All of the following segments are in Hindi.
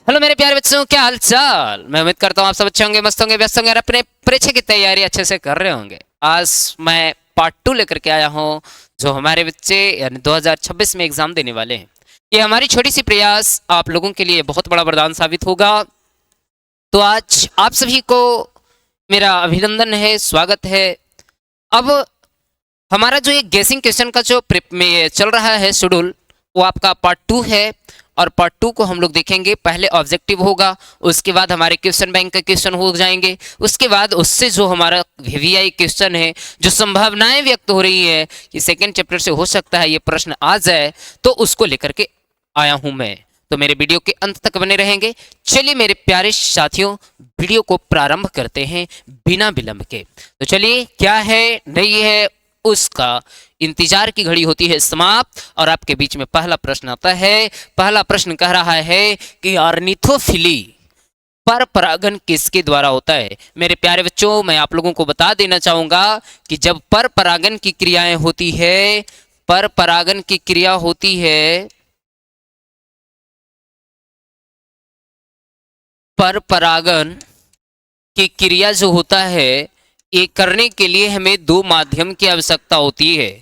हेलो मेरे प्यारे बच्चों, क्या हाल चाल। मैं उम्मीद करता हूँ आप सब अच्छे होंगे, मस्त होंगे, व्यस्त होंगे और अपने परीक्षा की तैयारी अच्छे से कर रहे होंगे। आज मैं पार्ट 2 लेकर के आया हूँ, जो हमारे बच्चे यानी 2026 में एग्जाम देने वाले हैं। ये हमारी छोटी सी प्रयास आप लोगों के लिए बहुत बड़ा वरदान साबित होगा। तो आज आप सभी को मेरा अभिनंदन है, स्वागत है। अब हमारा जो ये गेसिंग क्वेश्चन का जो प्रिप में चल रहा है शेड्यूल, वो आपका पार्ट 2 है। और पार्ट 2 को हम लोग देखेंगे। पहले ऑब्जेक्टिव होगा, उसके बाद हमारे क्वेश्चन बैंक का क्वेश्चन हो जाएंगे, उसके बाद उससे जो हमारा वीवीआई क्वेश्चन है, जो संभावनाएं व्यक्त हो रही है कि सेकेंड चैप्टर से हो सकता है ये प्रश्न आ जाए, तो उसको लेकर के आया हूं मैं। तो मेरे वीडियो के अंत तक बने रहेंगे। चलिए मेरे प्यारे साथियों, वीडियो को प्रारंभ करते हैं बिना विलंब के। तो चलिए, क्या है नहीं है उसका इंतजार की घड़ी होती है समाप्त, और आपके बीच में पहला प्रश्न आता है। पहला प्रश्न कह रहा है कि ऑर्निथोफिली पर परागन किसके द्वारा होता है। मेरे प्यारे बच्चों, मैं आप लोगों को बता देना चाहूंगा कि जब पर परागन की क्रियाएं होती है, पर परागन की क्रिया होती है, पर परागन की क्रिया जो होता है, ये करने के लिए हमें दो माध्यम की आवश्यकता होती है।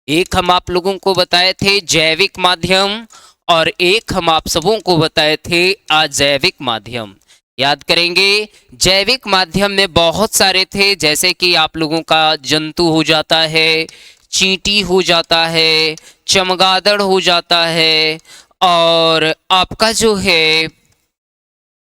एक हम आप लोगों को बताए थे जैविक माध्यम, और एक हम आप सबों को बताए थे अजैविक माध्यम। याद करेंगे, जैविक माध्यम में बहुत सारे थे, जैसे कि आप लोगों का जंतु हो जाता है, चींटी हो जाता है, चमगादड़ हो जाता है, और आपका जो है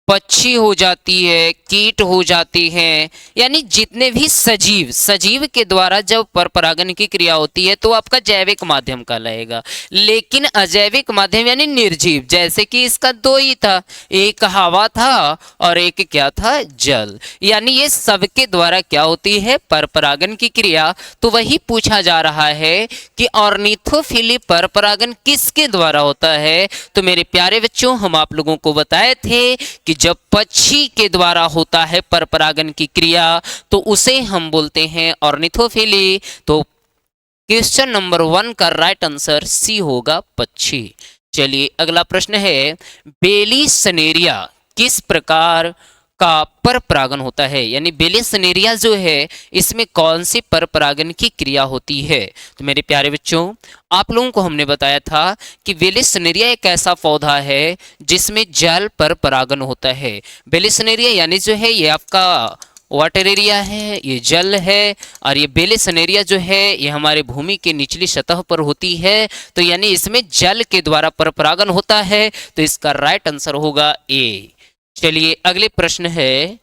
पक्षी हो जाती है, कीट हो जाती हैं। यानी जितने भी सजीव, सजीव के द्वारा जब पर परागन की क्रिया होती है तो आपका जैविक माध्यम कहलाएगा। लेकिन अजैविक माध्यम यानी निर्जीव, जैसे कि इसका दो ही था, एक हवा था और एक क्या था, जल। यानी ये सबके द्वारा क्या होती है, पर परागन की क्रिया। तो वही पूछा जा रहा है कि ऑर्निथोफिली पर परागन किसके द्वारा होता है। तो मेरे प्यारे बच्चों, हम आप लोगों को बताए थे कि जब पक्षी के द्वारा होता है पर परागन की क्रिया, तो उसे हम बोलते हैं ऑर्निथोफिली। तो क्वेश्चन नंबर 1 का राइट आंसर सी होगा, पक्षी। चलिए अगला प्रश्न है, बेलीसनेरिया किस प्रकार का पर परागन होता है। यानी बेलीसनेरिया जो है, इसमें कौन सी पर परागन की क्रिया होती है। तो मेरे प्यारे बच्चों, आप लोगों को हमने बताया था कि बेलीसनेरिया एक ऐसा पौधा है जिसमें जल पर परागन होता है। बेलीसनेरिया यानी जो है ये आपका वाटर एरिया है, ये जल है, और ये बेलीसनेरिया जो है ये हमारे भूमि के निचली सतह पर होती है। तो यानी इसमें जल के द्वारा पर परागन होता है। तो इसका राइट आंसर होगा ए। चलिए अगले प्रश्न है,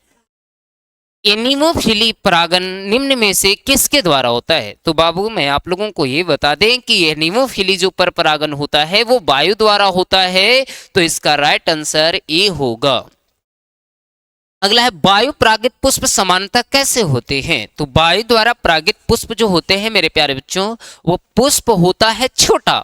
एनीमोफिली परागन निम्न में से किसके द्वारा होता है। तो बाबू, मैं आप लोगों को ये बता दें कि एनीमोफिली जो पर परागन होता है वो वायु द्वारा होता है। तो इसका राइट आंसर ए होगा। अगला है, वायु परागित पुष्प समानता कैसे होते हैं। तो वायु द्वारा परागित पुष्प जो होते हैं मेरे प्यारे बच्चों, वो पुष्प होता है छोटा।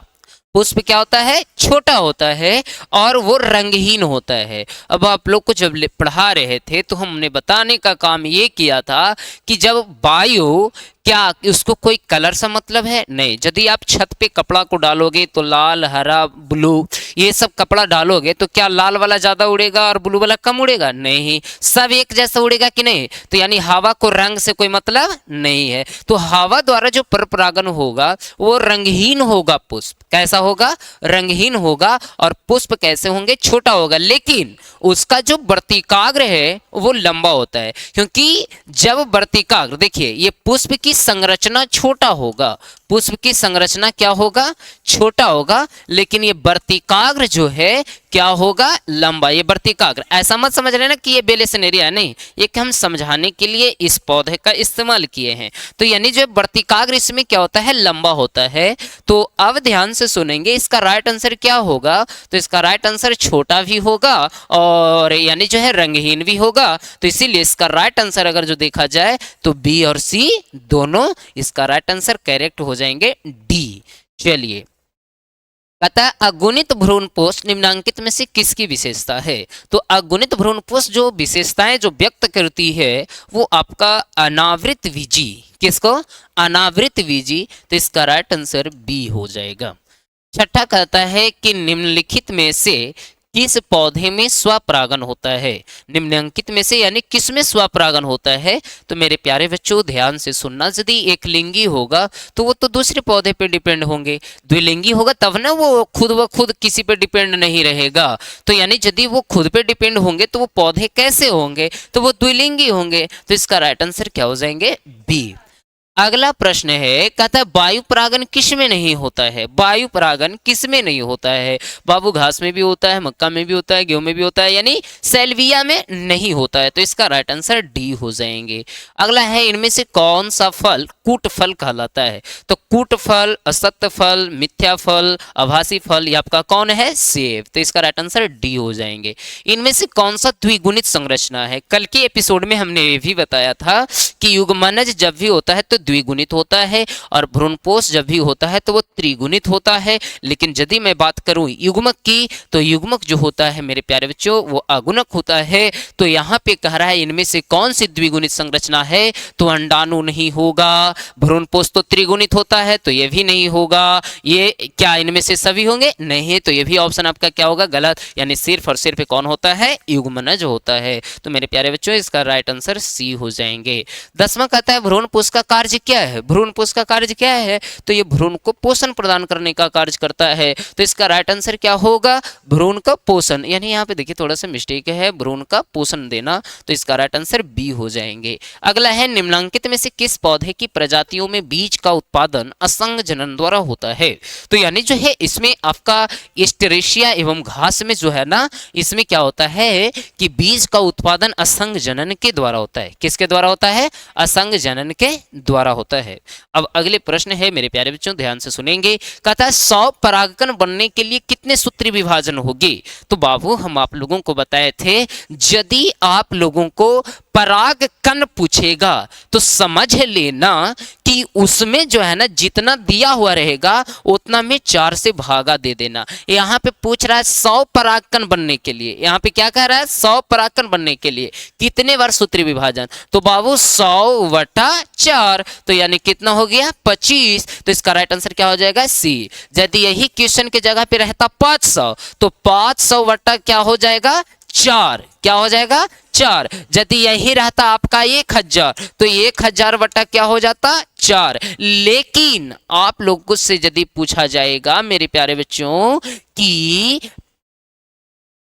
पुष्प क्या होता है, छोटा होता है, और वो रंगहीन होता है। अब आप लोग को जब पढ़ा रहे थे तो हमने बताने का काम ये किया था कि जब वायु, क्या उसको कोई कलर से मतलब है, नहीं। यदि आप छत पे कपड़ा को डालोगे तो लाल, हरा, ब्लू ये सब कपड़ा डालोगे, तो क्या लाल वाला ज्यादा उड़ेगा और ब्लू वाला कम उड़ेगा, नहीं। सब एक जैसा उड़ेगा कि नहीं। तो यानी हवा को रंग से कोई मतलब नहीं है। तो हवा द्वारा जो पर परागन होगा वो रंगहीन होगा। पुष्प कैसा होगा, रंगहीन होगा, और पुष्प कैसे होंगे, छोटा होगा। लेकिन उसका जो वर्तिकाग्र है वो लंबा होता है, क्योंकि जब वर्तिकाग्र, देखिए ये पुष्प की संरचना छोटा होगा, पुष्प की संरचना क्या होगा, छोटा होगा, लेकिन ये वर्तिकाग्र जो है क्या होगा, लंबा। ये वर्तिकाग्र ऐसा मत समझ लेना कि ये बेलीसनेरिया, नहीं, ये हम समझाने के लिए इस पौधे का इस्तेमाल किए हैं। तो यानी जो वर्तिकाग्र इसमें क्या होता है, लंबा होता है। तो अब ध्यान से सुनेंगे, इसका राइट आंसर क्या होगा। तो इसका राइट आंसर छोटा भी होगा और यानी जो है रंगहीन भी होगा। तो इसीलिए इसका राइट आंसर अगर जो देखा जाए तो बी और सी दोनों इसका राइट आंसर करेक्ट हो जाएंगे, डी। चलिए, कहता है अगुणित भ्रूणपोष निम्नांकित में से किसकी विशेषता है। तो अगुणित भ्रूणपोष जो विशेषताएं जो व्यक्त करती है वो आपका अनावृत बीजी, किसको, अनावृत बीजी। तो इसका राइट आंसर बी हो जाएगा। छठा कहता है कि निम्नलिखित में से किस पौधे में स्वपरागन होता है? निम्नलिखित में से यानी किस में स्वपरागन होता है? तो मेरे प्यारे बच्चों ध्यान से सुनना, यदि एक लिंगी होगा तो वो तो दूसरे पौधे पे डिपेंड होंगे, द्विलिंगी होगा तब ना वो खुद व खुद किसी पे डिपेंड नहीं रहेगा। तो यानी यदि वो खुद पे डिपेंड होंगे तो वो पौधे कैसे होंगे? तो वो द्विलिंगी होंगे। तो इसका राइट आंसर क्या हो जाएंगे? बी। अगला प्रश्न है, कहता है वायु परागन किस में नहीं होता है? वायु परागन किस में नहीं होता है? बाबू घास में भी होता है, मक्का में भी होता है, गेहूं में भी होता है, यानी सेल्विया में नहीं होता है। तो इसका राइट आंसर डी हो जाएंगे। अगला है, इनमें से कौन सा फल कूट फल कहलाता है? तो कूट फल, असत्य फल, मिथ्या फल, आभासी फल, ये आपका कौन है? सेब। तो इसका राइट आंसर डी हो जाएंगे। इनमें से कौन सा द्विगुणित संरचना है? कल के एपिसोड में हमने ये भी बताया था कि युग्मनज जब भी होता है तो द्विगुणित होता है और भ्रूणपोष जब भी होता है तो वो त्रिगुणित होता है। लेकिन यदि मैं बात करूं युग्मक की, तो युग्मक जो होता है मेरे प्यारे बच्चों वो अगुणक होता है। तो यहाँ पे कह रहा है इनमें से कौन सी द्विगुणित संरचना है? तो अंडाणु नहीं होगा, भ्रूणपोष तो त्रिगुणित होता है तो ये भी नहीं होगा। ये क्या इनमें से सभी होंगे? नहीं। तो ये भी ऑप्शन आपका क्या होगा? गलत। यानी सिर्फ और सिर्फ कौन होता है? युग्मनज होता है। तो मेरे प्यारे बच्चों इसका राइट आंसर सी हो जाएंगे। 10वां कहता है भ्रूणपोष का कार्य क्या है? भ्रूणपोष का कार्य क्या है? तो ये भ्रूण को पोषण प्रदान करने का कार्य करता है। तो इसका राइट आंसर क्या होगा? भ्रूण का पोषण। यानी यहाँ पे देखिए थोड़ा सा मिस्टेक है, भ्रूण का पोषण देना। तो इसका राइट आंसर बी हो जाएंगे। अगला है, निम्नलिखित में से किस पौधे की प्रजातियों में बीज का उत्पादन असंग जनन द्वारा होता है? तो यानी जो है इसमें आपका एस्टेरेशिया एवं घास में जो है ना, इसमें क्या होता है कि बीज का उत्पादन असंग जनन के द्वारा होता है। किसके द्वारा होता है? असंग जनन के द्वारा होता है। अब अगले प्रश्न है मेरे प्यारे बच्चों ध्यान से सुनेंगे। कहता है 100 परागकण बनने के लिए कितने सूत्री विभाजन होगी? तो बाबू हम आप लोगों को बताए थे यदि आप लोगों को पराग कण पूछेगा तो समझ लेना कि उसमें जो है ना जितना दिया हुआ रहेगा उतना में 4 से भागा दे देना। यहाँ पे पूछ रहा है 100 परागकण बनने के लिए, यहाँ पे क्या कह रहा है? 100 परागकण बनने के लिए कितने बार सूत्री विभाजन? तो बाबू 100/4, तो यानी कितना हो गया? 25। तो इसका राइट आंसर क्या हो जाएगा? सी। यदि यही क्वेश्चन के जगह पे रहता 500 तो 500 क्या हो जाएगा? 4। क्या हो जाएगा? 4। यदि यही रहता आपका 1000 तो 1000 क्या हो जाता? 4। लेकिन आप लोगों से यदि पूछा जाएगा मेरे प्यारे बच्चों कि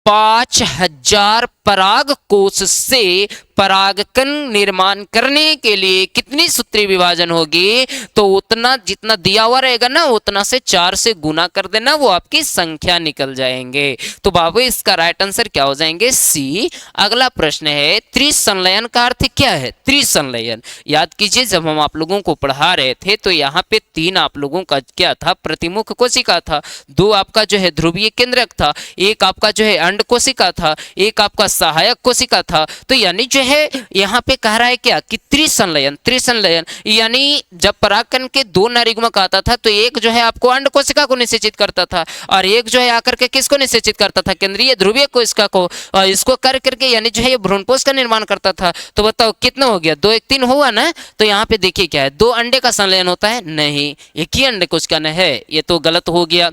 5000 पराग कोश से परागकण निर्माण करने के लिए कितनी सूत्री विभाजन होगी? तो उतना जितना दिया हुआ रहेगा ना उतना से 4 से गुना कर देना, वो आपकी संख्या निकल जाएंगे। तो बाबू इसका राइट आंसर क्या हो जाएंगे? सी। अगला प्रश्न है, त्रिसंलयन का अर्थ क्या है? त्रिसंलयन याद कीजिए जब हम आप लोगों को पढ़ा रहे थे तो यहाँ पे 3 आप लोगों का क्या था? प्रतिमुख कोशिका था, 2 आपका जो है ध्रुवीय केंद्रक था, एक आपका जो है अंड कोशिका था, एक आपका सहायक कोशिका था। तो यानी जो है यहाँ पे कह रहा है क्या कि त्रिसंलयन। त्रिसंलयन यानी जब परागकण के 2 नारीगुमक आता था तो एक जो है आपको अंड कोशिका को निषेचित करता था और एक जो है आकर के किसको निषेचित करता था? केंद्रीय ध्रुवीय कोशिका को। और इसको कर करके यानी जो है ये भ्रूणपोष का निर्माण करता था। तो बताओ कितना हो गया? 2 1 3 हुआ ना। तो यहाँ पे देखिए क्या है? 2 अंडे का संलयन होता है? नहीं, एक ही अंडे कोशिका न है, ये तो गलत हो गया।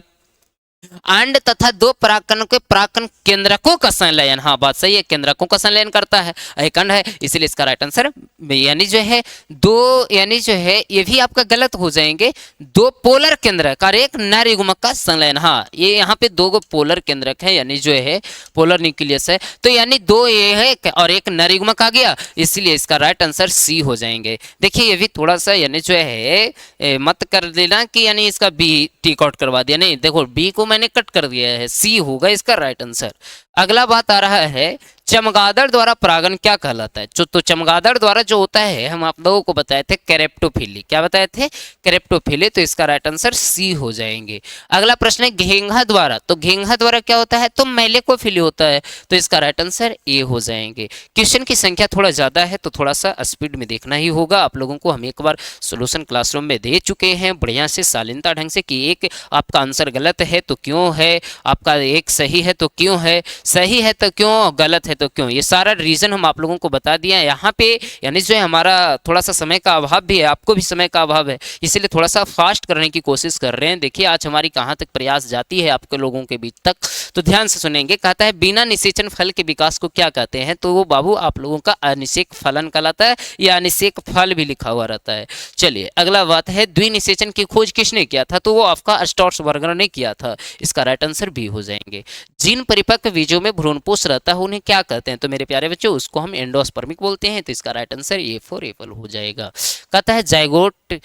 अंड तथा 2 परागकणों के परागकण केंद्रकों का संलयन, हाँ बात सही है, केंद्रकों का संलयन करता है, एक अंड है, इसलिए इसका राइट आंसर यानी जो है 2, यानी जो है ये भी आपका गलत हो जाएंगे। 2 पोलर केंद्रक और एक नारीगुमक का संलयन, हाँ ये यहाँ पे 2 पोलर केंद्रक है यानी जो है पोलर न्यूक्लियस है। तो यानी 2 ये है और एक नारीगुमक आ गया, इसलिए इसका राइट आंसर सी हो जाएंगे। देखिए ये भी थोड़ा सा यानी जो है मत कर देना कि यानी इसका बी टिक आउट करवा दिया, नहीं देखो बी को मैंने कट कर दिया है, सी होगा इसका राइट आंसर। अगला बात आ रहा है चमगादड़ द्वारा परागण क्या कहलाता है? तो चमगादड़ द्वारा जो होता है हम आप लोगों को बताए थे कैरेप्टोफिली, क्या बताए थे? कैरेप्टोफिली। तो इसका राइट आंसर सी हो जाएंगे। अगला प्रश्न है घेंघा द्वारा, तो घेंघा द्वारा क्या होता है? तो मेलेकोफिली होता है, तो इसका राइट आंसर ए हो जाएंगे। क्वेश्चन की संख्या थोड़ा ज्यादा है तो थोड़ा सा स्पीड में देखना ही होगा। आप लोगों को हम एक बार सोल्यूशन क्लासरूम में दे चुके हैं बढ़िया से शालीनता ढंग से कि एक आपका आंसर गलत है तो क्यों है, आपका एक सही है तो क्यों है, सही है तो क्यों, गलत है तो क्यों, ये सारा रीजन हम आप लोगों को बता दिया है यहाँ पे। यानी जो है हमारा थोड़ा सा समय का अभाव भी है, आपको भी समय का अभाव है, इसीलिए थोड़ा सा फास्ट करने की कोशिश कर रहे हैं। देखिए आज हमारी कहाँ तक प्रयास जाती है आपके लोगों के बीच तक, तो ध्यान से सुनेंगे। कहता है बिना निषेचन फल के विकास को क्या कहते हैं, तो वो बाबू आप लोगों का अनिषेक फलन कहलाता है, या अनिषेक फल भी लिखा हुआ रहता है। चलिए अगला बात है, द्विनिषेचन की खोज किसने किया था, तो वो आपका स्टोर्सबर्गर ने किया था। इसका राइट आंसर बी हो जाएंगे। जिन परिपक्व बीजों में भ्रूणपोष रहता है उन्हें क्या कहते हैं, तो मेरे प्यारे बच्चों उसको हम एंडोस्पर्मिक बोलते हैं। तो इसका right answer A for Apple हो जाएगा। कहता है जाइगोट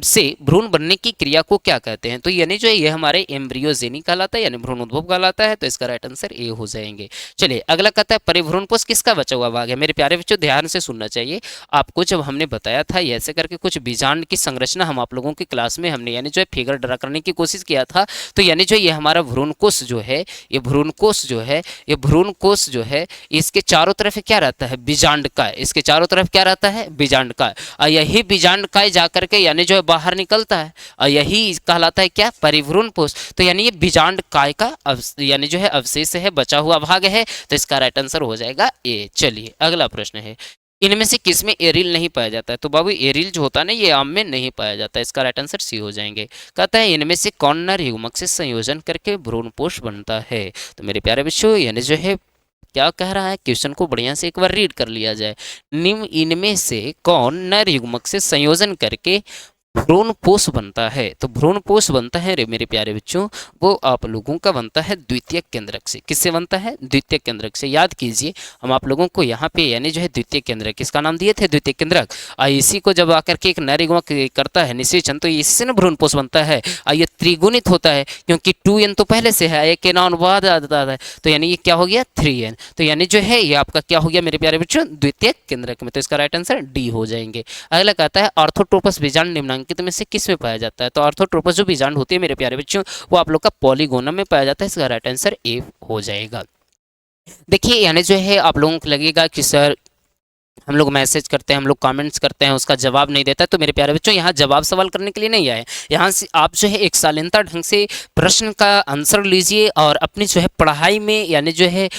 से भ्रूण बनने की क्रिया को क्या कहते हैं, तो यानी जो है ये हमारे एम्ब्रियोजेनी कहलाता है, यानी भ्रूण उद्भव कहलाता है। तो इसका राइट आंसर ए हो जाएंगे। चलिए अगला कहता है परिभ्रूणपोष किसका बचा हुआ भाग है। मेरे प्यारे बच्चों ध्यान से सुनना चाहिए आपको, जब हमने बताया था ऐसे करके कुछ बीजांड की संरचना हम आप लोगों की क्लास में हमने यानी जो है फिगर ड्रा करने की कोशिश किया था। तो यानी जो ये हमारा भ्रूणकोष जो है, ये भ्रूणकोष जो है, ये भ्रूणकोष जो है, इसके चारों तरफ क्या रहता है, बीजांडकाय। इसके चारों तरफ क्या रहता है, बीजांडकाय। और यही बीजांडकाय जाकर के यानी जो है बाहर निकलता है, और यही कहलाता है क्या, परिभ्रूणपोष। तो यानी ये बीजांडकाय का यानी जो है अवशेष है, बचा हुआ भाग है। तो इसका राइट आंसर हो जाएगा ए। चलिए अगला प्रश्न है, इनमें से किसमें एरिल नहीं पाया जाता है, तो बाबू एरिल जो होता है ना ये आम में नहीं पाया जाता है। इसका राइट आंसर सी हो जाएंगे। कहता है इनमें से कौन नर युग्मक से संयोजन करके भ्रूणपोष बनता है, तो मेरे प्यारे बच्चों यानी जो है क्या कह रहा है, क्वेश्चन को बढ़िया से एक बार रीड कर लिया जाए। निम्न इनमें से कौन नर युग्मक से संयोजन करके भ्रूणपोष बनता है, तो भ्रूणपोष बनता है रे मेरे प्यारे बच्चों, वो आप लोगों का बनता है द्वितीयक केंद्रक से। किससे बनता है, द्वितीयक केंद्रक से। याद कीजिए हम आप लोगों को यहाँ पे यानी जो है द्वितीयक केंद्रक किसका नाम दिए थे, द्वितीयक केंद्रक। और इसी को जब आकर के एक नर युग्मक करता है निषेचन, तो इससे ना भ्रूणपोष बनता है। और ये त्रिगुणित होता है क्योंकि 2n तो पहले से है, एक एन बाद आता है, तो यानी ये क्या हो गया 3n। तो यानी जो है ये आपका क्या हो गया मेरे प्यारे बच्चों, द्वितीयक केंद्रक में। तो इसका राइट आंसर डी हो जाएंगे। अगला कहता है ऑर्थोट्रोपस बीजांड निम्नांकित में से किस में पाया जाता है, तो ऑर्थोट्रोपस जो बीजांड होती है मेरे प्यारे बच्चों वो आप लोग का पॉलीगोनम में पाया जाता है। इसका राइट आंसर ए हो जाएगा। देखिए यानी जो है आप लोगों को लगेगा कि सर हम लोग मैसेज करते हैं, हम लोग कमेंट्स करते हैं, उसका जवाब नहीं देता है, तो मेरे प्यारे बच्चों यहाँ जवाब सवाल करने के लिए नहीं आए। यहाँ से आप जो है एक शालीनता ढंग से प्रश्न का आंसर लीजिए और अपनी जो है पढ़ाई में यानी जो है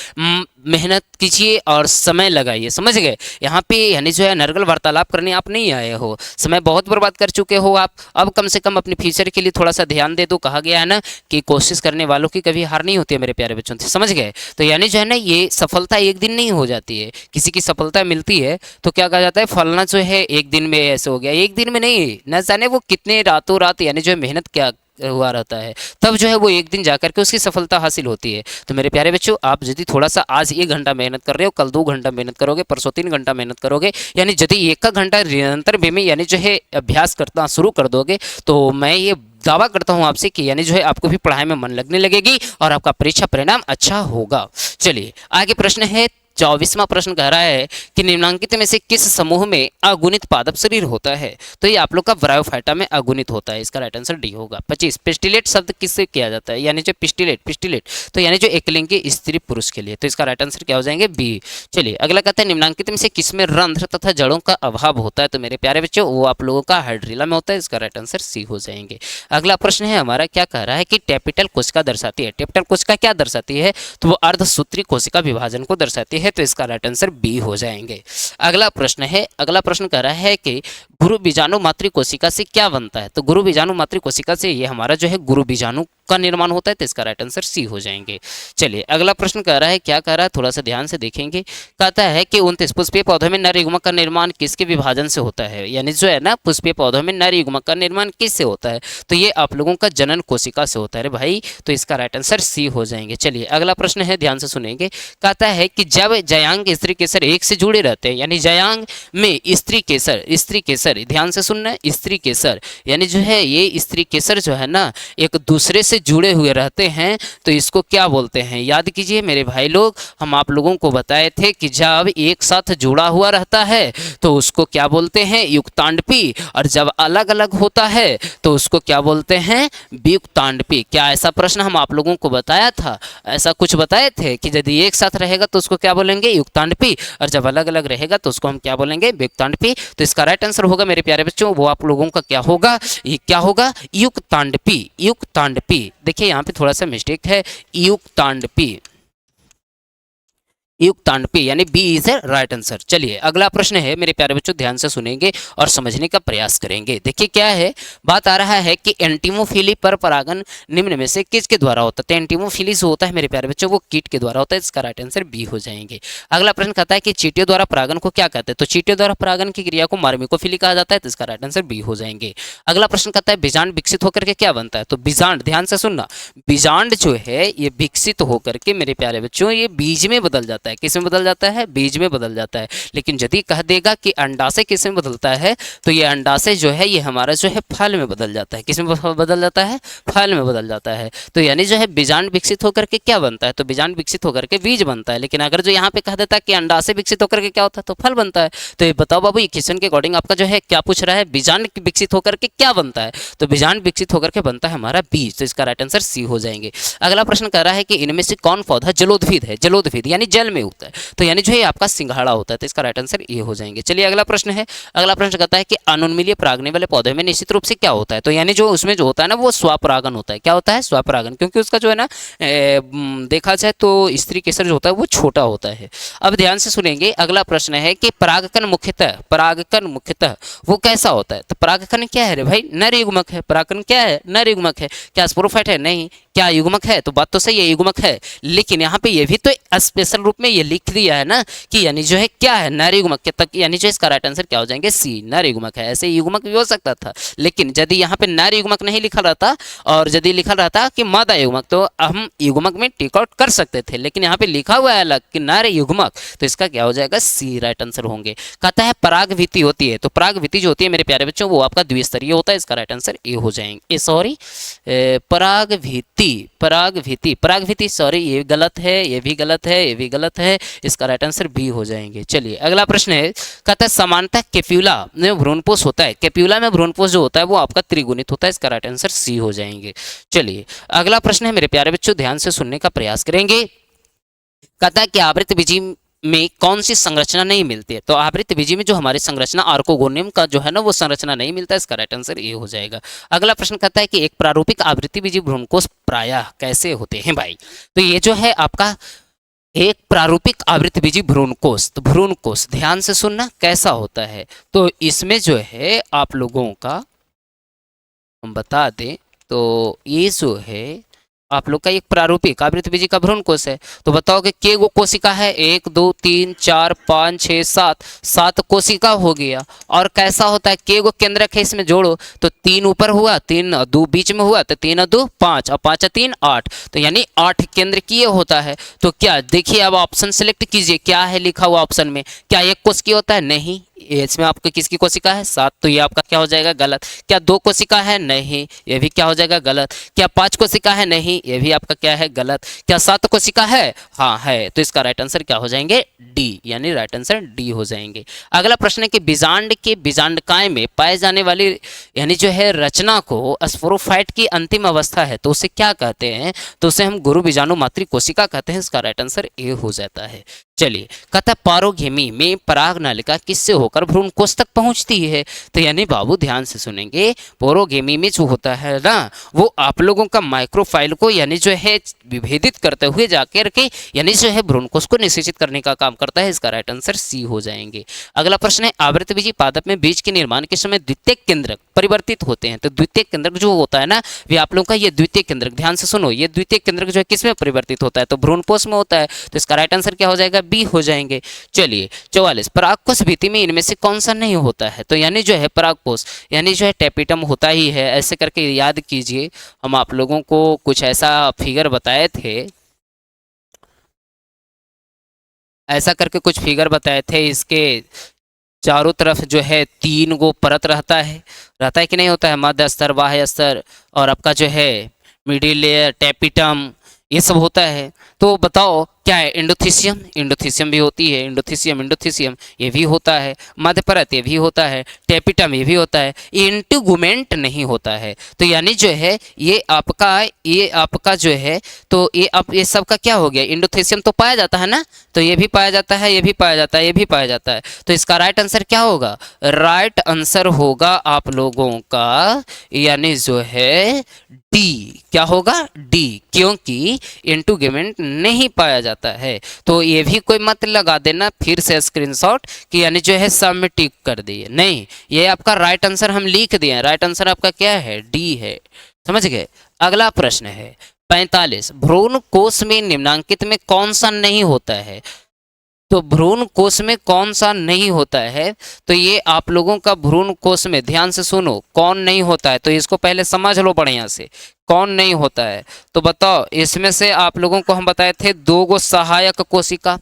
मेहनत कीजिए और समय लगाइए, समझ गए। यहाँ पे यानी जो है नरगल वार्तालाप करने आप नहीं आए हो, समय बहुत बर्बाद कर चुके हो आप। अब कम से कम अपने फ्यूचर के लिए थोड़ा सा ध्यान दे दो। कहा गया है ना कि कोशिश करने वालों की कभी हार नहीं होती है मेरे प्यारे बच्चों, समझ गए। तो यानी जो है ना ये सफलता एक दिन नहीं हो जाती है, किसी की सफलता मिलती है तो क्या कहा जाता है, फलना जो है एक दिन में ऐसे हो गया, एक दिन में नहीं, न जाने वो कितने रातों रात यानी जो है मेहनत क्या हुआ रहता है, तब जो है वो एक दिन जाकर के उसकी सफलता हासिल होती है। तो मेरे प्यारे बच्चों आप यदि थोड़ा सा आज 1 घंटा मेहनत कर रहे हो, कल 2 घंटा मेहनत करोगे, परसों 3 घंटा मेहनत करोगे, यानी यदि 1 घंटा निरंतर वे में यानी जो है अभ्यास करना शुरू कर दोगे, तो मैं ये दावा करता हूं आपसे कि यानी जो है आपको भी पढ़ाई में मन लगने लगेगी और आपका परीक्षा परिणाम अच्छा होगा। चलिए आगे प्रश्न है 24वां प्रश्न कह रहा है कि निम्नांकित में से किस समूह में अगुणित पादप शरीर होता है, तो ये आप लोग का ब्रायोफाइटा में अगुणित होता है। इसका राइट आंसर डी होगा। 25 पिस्टिलेट शब्द किससे किया जाता है, यानी जो पिस्टिलेट तो यानी जो एकलिंगी स्त्री पुरुष के लिए। तो इसका राइट आंसर क्या हो जाएंगे, बी। चलिए अगला कहता है निम्नांकित में से किसमें रंध्र तथा जड़ों का अभाव होता है, तो मेरे प्यारे बच्चों वो आप लोगों का हाइड्रिला में होता है। इसका राइट आंसर सी हो जाएंगे। अगला प्रश्न है हमारा, क्या कह रहा है कि कैपिटल कोशिका दर्शाती है। कैपिटल कोशिका क्या दर्शाती है, तो वो अर्धसूत्री कोशिका विभाजन को दर्शाती है। तो इसका राइट आंसर बी हो जाएंगे। अगला प्रश्न है, अगला प्रश्न कह रहा है कि गुरु बीजाणु मातृ कोशिका से क्या बनता है, तो गुरु बीजाणु मातृ कोशिका से ये हमारा जो है गुरु बीजाणु का निर्माण होता है। तो इसका राइट आंसर सी हो जाएंगे। चलिए अगला प्रश्न कह रहा है, क्या कह रहा है थोड़ा सा ध्यान से देखेंगे। कहता है कि 29 पुष्पीय पौधों में नर युग्मक का निर्माण किसके विभाजन से होता है, यानी जो है ना पुष्पीय पौधों में नर युग्मक का निर्माण किससे होता है, तो ये आप लोगों का जनन कोशिका से होता है रे भाई। तो इसका राइट आंसर सी हो जाएंगे। चलिए अगला प्रश्न है, ध्यान से सुनेंगे। कहता है कि जब जयांग स्त्री केसर एक से जुड़े रहते हैं, यानी जयांग में स्त्री केसर ध्यान से सुनना, स्त्री केसर यानी जो है ये स्त्री केसर जो है ना एक दूसरे से जुड़े हुए रहते हैं, तो इसको क्या बोलते हैं। याद कीजिए मेरे भाई लोग, हम आप लोगों को बताए थे कि जब एक साथ जुड़ा हुआ रहता है तो उसको क्या बोलते हैं, युक्तांडपी, और जब अलग अलग होता है तो उसको क्या बोलते हैं, वियुक्तांडपी। क्या ऐसा प्रश्न हम आप लोगों को बताया था, ऐसा कुछ बताए थे कि यदि एक साथ रहेगा तो उसको क्या बोलेंगे, युक्तांडपी, और जब अलग अलग रहेगा तो उसको हम क्या बोलेंगे, वियुक्तांडपी। तो इसका राइट आंसर होगा मेरे प्यारे बच्चों वो आप लोगों का क्या होगा, ये क्या होगा, युक्तांडपी। युक्तांडपी। देखिए यहाँ पे थोड़ा सा मिस्टेक है, युक्तांडपी। युक्तांड पे, यानी B is a right answer. चलिए अगला प्रश्न है मेरे प्यारे बच्चों, ध्यान से सुनेंगे और समझने का प्रयास करेंगे। देखिए क्या है, बात आ रहा है कि एंटीमोफिली पर परागन निम्न में से किसके द्वारा होता है। तो एंटीमोफिली जो होता है मेरे प्यारे बच्चों वो कीट के द्वारा होता है, इसका राइट आंसर बी हो जाएंगे। अगला प्रश्न कहता है कि चींटियों द्वारा परागन को क्या कहते हैं। तो चींटियों द्वारा परागन की क्रिया को मार्मिकोफिली कहा जाता है, तो इसका राइट आंसर बी हो जाएंगे। अगला प्रश्न कहता है बीजांड विकसित होकर के क्या बनता है। तो बीजांड, ध्यान से सुनना, बीजांड जो है ये विकसित होकर के मेरे प्यारे बच्चों ये बीज में बदल जाता है। किस में बदल जाता है, बीज में बदल जाता है। लेकिन यदि कह देगा कि अंडाशय किस में बदलता है, तो ये अंडाशय जो है ये हमारा जो है फल में बदल जाता है। किस में बदल जाता है, फल में बदल जाता है। तो यानी जो है बीजांड विकसित होकर के क्या बनता है, तो बीजांड विकसित होकर के बीज बनता है। लेकिन अगर जो यहाँ पे कह देता है कि अंडाशय विकसित होकर के क्या होता है, तो फल बनता है। तो ये बताओ बाबू, ये क्वेश्चन के अकॉर्डिंग आपका जो है क्या पूछ रहा है, बीजांड विकसित होकर के क्या बनता है। तो बीजांड विकसित होकर के बनता है हमारा बीज, तो इसका राइट आंसर सी हो जाएंगे। अगला प्रश्न कह रहा है कि इनमें से कौन पौधा जलोद्भिद है। जलोद्भिद यानी जल में उगता है, तो यानी जो है आपका सिंघाड़ा होता है, तो इसका राइट आंसर ये हो जाएंगे। चलिए अगला प्रश्न है, अगला प्रश्न कहता है कि अनुन्मीलिय परागने वाले पौधे में निश्चित रूप से क्या होता है। तो यानी जो उसमें जो होता है ना वो स्वपरागन होता है। क्या होता है, स्वपरागन, क्योंकि उसका जो है ना देखा जाए तो स्त्री केसर जो होता है वो छोटा होता है। अब ध्यान से सुनेंगे, अगला प्रश्न है कि परागकण मुख्यतः वो कैसा होता है। तो परागकण क्या है रे भाई, नर युग्मक है। परागकण क्या है, नर युग्मक है। क्या स्पोरोफाइट है, नहीं। क्या युग्मक है, तो बात तो सही है युग्मक है, लेकिन यहाँ पे ये भी तो स्पेशल रूप में ये लिख दिया है ना कि यानी जो है क्या है, नर युग्मक के तक, यानी जो इसका राइट आंसर क्या हो जाएंगे, सी, नर युग्मक है। ऐसे युग्मक भी हो सकता था, लेकिन यदि यहाँ पे नर युग्मक नहीं लिखा रहता और यदि लिखा रहता कि मादा युग्मक, तो हम युग्मक में टिक आउट कर सकते थे। लेकिन यहाँ पे लिखा हुआ है अलग कि नर युग्मक, तो इसका क्या हो जाएगा, सी राइट आंसर होंगे। कहता है परागभिति होती है। तो परागभिति जो होती है मेरे प्यारे बच्चों वो आपका द्विस्तरीय होता है, इसका राइट आंसर ए हो जाएंगे। सॉरी, परागभिति सॉरी, ये गलत है, ये भी गलत है, ये भी गलत है, इसका राइट आंसर बी हो जाएंगे। चलिए अगला प्रश्न है, कहता है समानतः कैप्यूला में भ्रूणपोष होता है। कैप्यूला में भ्रूणपोष जो होता है वो आपका त्रिगुणित होता है, इसका राइट आंसर सी हो जाएंगे। चलिए अगला प्रश्न है मेरे प्यारे बच्चों, ध्यान से सुनने का प्रयास करेंगे। कहता है कि आवृत बीजी में कौन सी संरचना नहीं मिलती है। तो आवृत बीजी में जो हमारी संरचना आर्कोगोनियम का जो है ना वो संरचना नहीं मिलता है, इसका राइट आंसर ये हो जाएगा। अगला प्रश्न कहता है कि एक प्रारूपिक आवृत्ति बीजी भ्रूणकोष प्रायः कैसे होते हैं भाई। तो ये जो है आपका एक प्रारूपिक आवृत्तबीजी भ्रूणकोष, तो भ्रूणकोष ध्यान से सुनना कैसा होता है। तो इसमें जो है आप लोगों का हम बता दें तो ये जो है आप लोग का एक प्रारूपिक आवृत्तबीजी का भ्रूणकोष है। तो बताओ कि के गो कोशिका है, 1 2 3 4 5 6 7, 7 कोशिका हो गया। और कैसा होता है, के गो केंद्रक है, इसमें जोड़ो तो 3 ऊपर हुआ, 3 और 2 बीच में हुआ, तो 3 और 2 5 और 5 और 3 8, तो यानी 8 केंद्रकीय होता है। तो क्या देखिए अब ऑप्शन सेलेक्ट कीजिए, क्या है लिखा हुआ ऑप्शन में, क्या एक कोशिकीय होता है, नहीं। इसमें आपको किसकी कोशिका है, 7, तो ये आपका क्या हो जाएगा, गलत। क्या 2 कोशिका है, नहीं, ये भी क्या हो जाएगा, गलत। क्या 5 कोशिका है, नहीं, ये भी आपका क्या है, गलत। क्या 7 कोशिका है, हाँ है, तो इसका राइट आंसर क्या हो जाएंगे, डी, यानी राइट आंसर डी हो जाएंगे। अगला प्रश्न है कि बीजांड के बीजांडकाय में पाए जाने वाली यानी जो है रचना को स्पोरोफाइट की अंतिम अवस्था है, तो उसे क्या कहते हैं, तो उसे हम गुरु बीजाणु मातृ कोशिका कहते हैं, इसका राइट आंसर ए हो जाता है। चलिए कहता पारोगेमी में पराग नालिका किससे होकर भ्रूणकोष तक पहुंचती है। तो यानी बाबू ध्यान से सुनेंगे, पोरोगेमी में जो होता है ना वो आप लोगों का माइक्रोफाइल को यानी जो है विभेदित करते हुए जाकर के यानी जो है भ्रूणकोष को निषेचित करने का काम करता है, इसका राइट आंसर सी हो जाएंगे। अगला प्रश्न है आवृतबीजी पादप में बीज के निर्माण के समय द्वितीय केंद्रक परिवर्तित होते हैं। तो द्वितीय केंद्रक जो होता है ना वे आप लोगों का ये द्वितीय केंद्रक, ध्यान से सुनो, ये द्वितीय केंद्रक जो है किसमें परिवर्तित होता है, तो भ्रूणकोष में होता है, तो इसका राइट आंसर क्या हो जाएगा, बी हो जाएंगे। चलिए 44 परागकोश भित्ति में इनमें से कौन सा नहीं होता है। तो यानी जो है परागकोश यानी जो है टेपिटम होता ही है, ऐसे करके याद कीजिए। हम आप लोगों को कुछ ऐसा फिगर बताए थे, ऐसा करके कुछ फिगर बताए थे, इसके चारों तरफ जो है 3 गो परत रहता है कि नहीं होता है, मध्य स्तर, बाह्य स्तर और आपका जो है मिडिल लेयर, टेपिटम, ये सब होता है। तो बताओ क्या है, एंडोथीसियम, एंडोथीसियम भी होती है, एंडोथीसियम ये भी होता है, मध्य परत ये भी होता है, टेपिटम ये भी होता है, इंटीगुमेंट नहीं होता है। तो यानी जो है ये आपका जो है तो ये सब का क्या हो गया, एंडोथीसियम तो पाया जाता है ना, तो ये भी पाया जाता है, ये भी पाया जाता है, ये भी पाया जाता है, तो इसका राइट आंसर क्या होगा, राइट आंसर होगा आप लोगों का यानी जो है डी, क्या होगा, डी, क्योंकि इंटीगुमेंट नहीं पाया जाता जाता है। तो ये भी कोई मत लगा देना फिर से स्क्रीनशॉट कि यानी जो है सब में टिक कर दिए, नहीं, ये आपका राइट आंसर हम लिख दिए। राइट आंसर आपका क्या है, डी है। समझ गए। अगला प्रश्न है 45, भ्रूण कोश में निम्नांकित में कौन सा नहीं होता है। तो भ्रूण कोश में कौन सा नहीं होता है, तो ये आप लोगों का भ्रूण कोश में, ध्यान से सुनो, कौन नहीं होता है, तो इसको पहले समझ लो बढ़िया से, कौन नहीं होता है। तो बताओ, इसमें से आप लोगों को हम बताए थे 2 गो सहायक कोशिका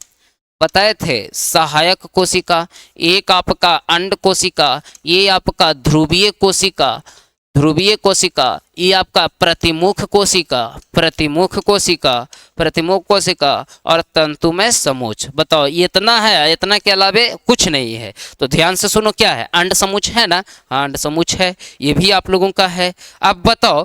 बताए थे, सहायक कोशिका, एक आपका अंड कोशिका, ये आपका ध्रुवीय कोशिका, ध्रुवीय कोशिका, ये आपका प्रतिमुख कोशिका, प्रतिमुख कोशिका, प्रतिमुख कोशिका और तंतुमय समूच। बताओ, ये इतना है, इतना के अलावे कुछ नहीं है। तो ध्यान से सुनो, क्या है, अंड समूच है ना, हाँ अंड समूच है, ये भी आप लोगों का है। अब बताओ,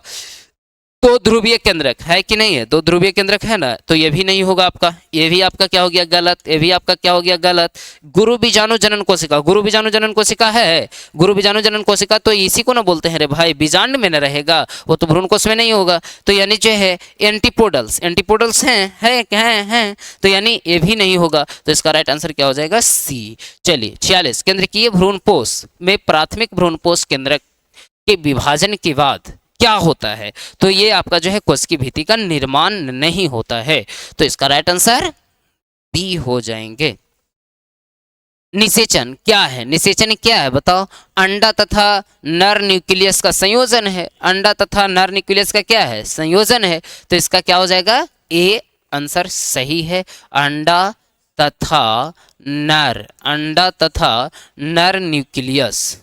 दो ध्रुवीय केंद्रक है कि नहीं है, 2 ध्रुवीय केंद्रक है ना, तो ये भी नहीं होगा आपका, ये भी आपका क्या हो गया, गलत, ये भी आपका क्या हो गया, गलत। गुरु बीजाणु जनन कोशिका, गुरु बीजाणु जनन कोशिका है, गुरु बीजाणु जनन कोशिका तो इसी को ना बोलते हैं रे भाई, बीजांड में न रहेगा, वो तो भ्रूण कोश में नहीं होगा। तो यानी जो है एंटीपोडल्स, एंटीपोडल्स हैं, तो यानी ये भी नहीं होगा। तो इसका राइट आंसर क्या हो जाएगा, सी। चलिए 46, केंद्रकीय भ्रूणपोष में प्राथमिक भ्रूणपोष केंद्रक के विभाजन के बाद क्या होता है। तो ये आपका जो है कोश की भित्ति का निर्माण नहीं होता है। तो इसका राइट आंसर बी हो जाएंगे। निषेचन क्या है, निषेचन क्या है बताओ, अंडा तथा नर न्यूक्लियस का संयोजन है, अंडा तथा नर न्यूक्लियस का क्या है, संयोजन है। तो इसका क्या हो जाएगा, ए आंसर सही है। अंडा तथा नर, अंडा तथा नर न्यूक्लियस,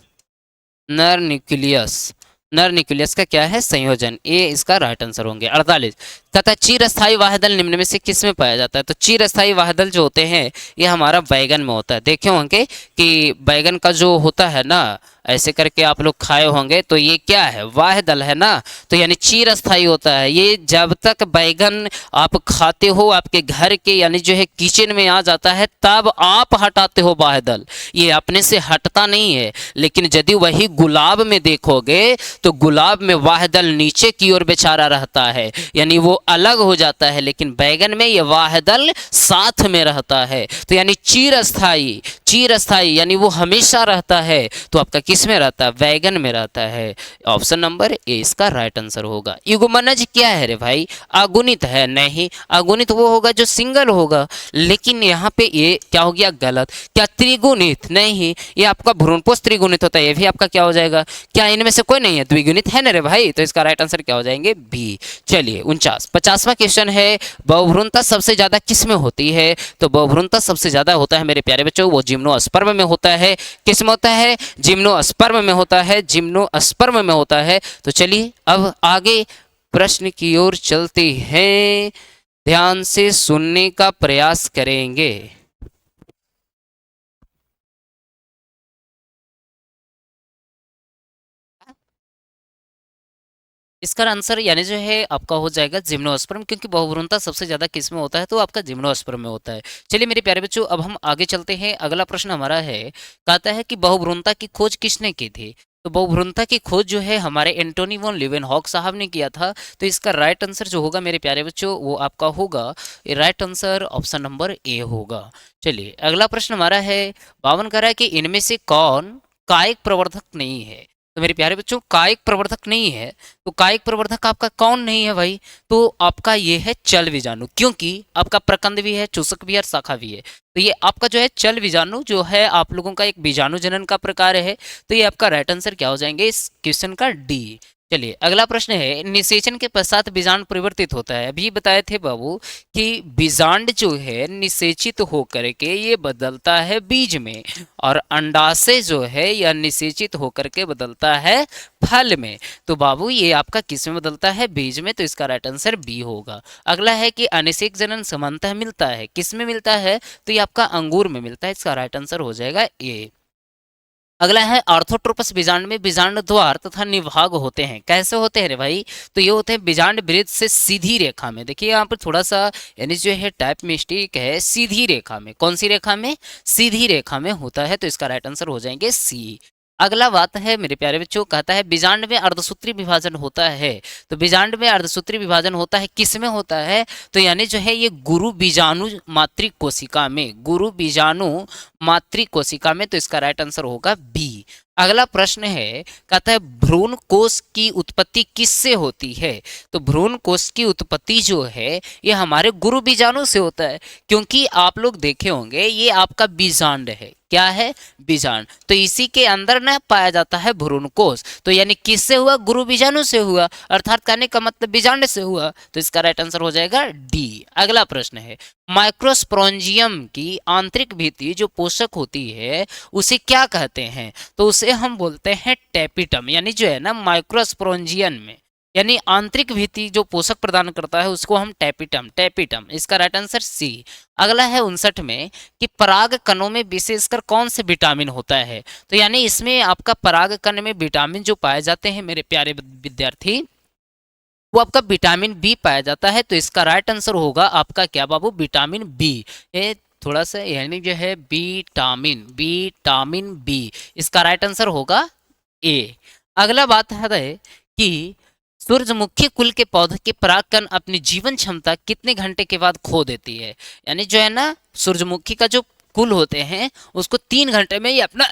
नर न्यूक्लियस, नर न्यूक्लियस का क्या है, संयोजन, ए इसका राइट आंसर होंगे। 48, तथा चिरस्थायी वाहदल निम्न में से किस में पाया जाता है। तो चिरस्थायी वाहदल जो होते हैं ये हमारा बैगन में होता है। देखे होंगे कि बैगन का जो होता है ना, ऐसे करके आप लोग खाए होंगे, तो ये क्या है, वाहदल है ना, तो यानी चिरस्थायी होता है। ये जब तक बैगन आप खाते हो आपके घर के यानी जो है किचन में आ जाता है तब आप हटाते हो वाहदल, ये अपने से हटता नहीं है। लेकिन यदि वही गुलाब में देखोगे तो गुलाब में वाहदल नीचे की ओर बेचारा रहता है, यानी वो अलग हो जाता है, लेकिन बैगन में ये वाहदल साथ में रहता है। तो यानी चिरस्थायी, चिरस्थायी यानी वो हमेशा रहता है। तो आपका किस में रहता है, बैगन में रहता है। ऑप्शन नंबर ए इसका राइट आंसर होगा। युग्मनज क्या है रे भाई, अगुणित है, नहीं, अगुणित वो होगा जो सिंगल होगा। लेकिन यहाँ पे ये क्या हो गया, गलत। क्या त्रिगुणित, नहीं, ये आपका भ्रूणपोष त्रिगुणित होता है, ये भी आपका क्या हो जाएगा, क्या इनमें से कोई नहीं है, द्विगुणित है ना रे भाई। तो इसका राइट आंसर क्या हो जाएंगे, बी। चलिए 49, 50वां क्वेश्चन है, बहुभ्रूणता सबसे ज्यादा किस में होती है। तो बहुभ्रूणता सबसे ज्यादा होता है मेरे प्यारे बच्चों, वो जिम्नोस्पर्म में होता है। किस में होता है, जिम्नोस्पर्म में होता है, जिम्नोस्पर्म में होता है। तो चलिए अब आगे प्रश्न की ओर चलते हैं, ध्यान से सुनने का प्रयास करेंगे। इसका आंसर यानी जो है आपका हो जाएगा जिम्नोस्पर्म, क्योंकि बहुभ्रूणता सबसे ज्यादा किस में होता है, तो आपका जिम्नोस्पर्म में होता है। चलिए मेरे प्यारे बच्चों अब हम आगे चलते हैं। अगला प्रश्न हमारा है, कहता है कि बहुभ्रूणता की खोज किसने की थी। तो बहुभ्रूणता की खोज जो है हमारे एंटोनी वॉन लीवेनहॉक साहब ने किया था। तो इसका राइट आंसर जो होगा मेरे प्यारे बच्चों वो आपका होगा, right answer option number A होगा। चलिए अगला प्रश्न हमारा है, 52 कह रहा है कि इनमें से कौन कायिक प्रवर्धक नहीं है। तो मेरे प्यारे बच्चों कायिक प्रवर्धक नहीं है, तो कायिक प्रवर्धक आपका कौन नहीं है भाई, तो आपका ये है चल बीजाणु, क्योंकि आपका प्रकंद भी है, चूसक भी है और शाखा भी है। तो ये आपका जो है चल बीजाणु जो है आप लोगों का एक बीजाणु जनन का प्रकार है। तो ये आपका राइट आंसर क्या हो जाएंगे इस क्वेश्चन का, डी। चलिए अगला प्रश्न है, निषेचन के पश्चात बीजांड परिवर्तित होता है। अभी बताए थे बाबू कि बीजांड जो है निषेचित होकर के ये बदलता है बीज में, और अंडाशय जो है यह निषेचित होकर के बदलता है फल में। तो बाबू ये आपका किस में बदलता है, बीज में। तो इसका राइट आंसर बी होगा। अगला है कि अनिषेक जनन समानतः मिलता है, किस में मिलता है, तो ये आपका अंगूर में मिलता है। इसका राइट आंसर हो जाएगा ए। अगला है ऑर्थोट्रोपस बीजांड में बीजांड द्वार तथा निभाग होते हैं। कैसे होते हैं रे भाई, तो ये होते हैं बीजांड वृत्त से सीधी रेखा में। देखिए यहाँ पर थोड़ा सा यानी जो है टाइप मिस्टेक है, सीधी रेखा में। कौन सी रेखा में, सीधी रेखा में होता है। तो इसका राइट आंसर हो जाएंगे सी। अगला बात है मेरे प्यारे बच्चों, कहता है बीजांड में अर्धसूत्री विभाजन होता है। तो बीजांड में अर्धसूत्री विभाजन होता है, किस में होता है? तो यानी जो है ये गुरु बीजाणु मातृ कोशिका में, गुरु बीजाणु मातृ कोशिका में। तो इसका राइट आंसर होगा बी। अगला प्रश्न है, कहता है भ्रूण कोश की उत्पत्ति किससे होती है? तो भ्रूण कोश की उत्पत्ति जो है ये हमारे गुरु बीजाणु से होता है, क्योंकि आप लोग देखे होंगे ये आपका बीजांड है। क्या है? बीजांड। तो इसी के अंदर ना पाया जाता है भ्रूण कोश। तो यानी किससे हुआ? गुरु बीजाणु से हुआ, अर्थात कहने का मतलब बीजांड से हुआ। तो इसका राइट आंसर हो जाएगा डी। अगला प्रश्न है, माइक्रोस्पोरेंजियम की आंतरिक भित्ति जो पोषक होती है उसे क्या कहते हैं? तो उसे हम बोलते हैं टेपिटम। यानी जो है ना माइक्रोस्पोरेंजियम में, यानी आंतरिक भित्ति जो पोषक प्रदान करता है उसको हम टेपिटम, टेपिटम। इसका राइट आंसर सी। अगला है 59 में कि पराग कणों में विशेषकर कौन से विटामिन होता है? तो यानी इसमें आपका पराग कण में विटामिन जो पाए जाते हैं मेरे प्यारे विद्यार्थी, वो आपका विटामिन बी पाया जाता है। तो इसका राइट आंसर होगा आपका क्या बाबू? Vitamin B. ये थोड़ा सा यानी जो है विटामिन, विटामिन बी। इसका राइट आंसर होगा ए। अगला बात है कि सूरजमुखी कुल के पौधे के परागकण अपनी जीवन क्षमता कितने घंटे के बाद खो देती है? यानी जो है ना सूरजमुखी का जो कुल होते हैं उसको 3 घंटे में ही अपना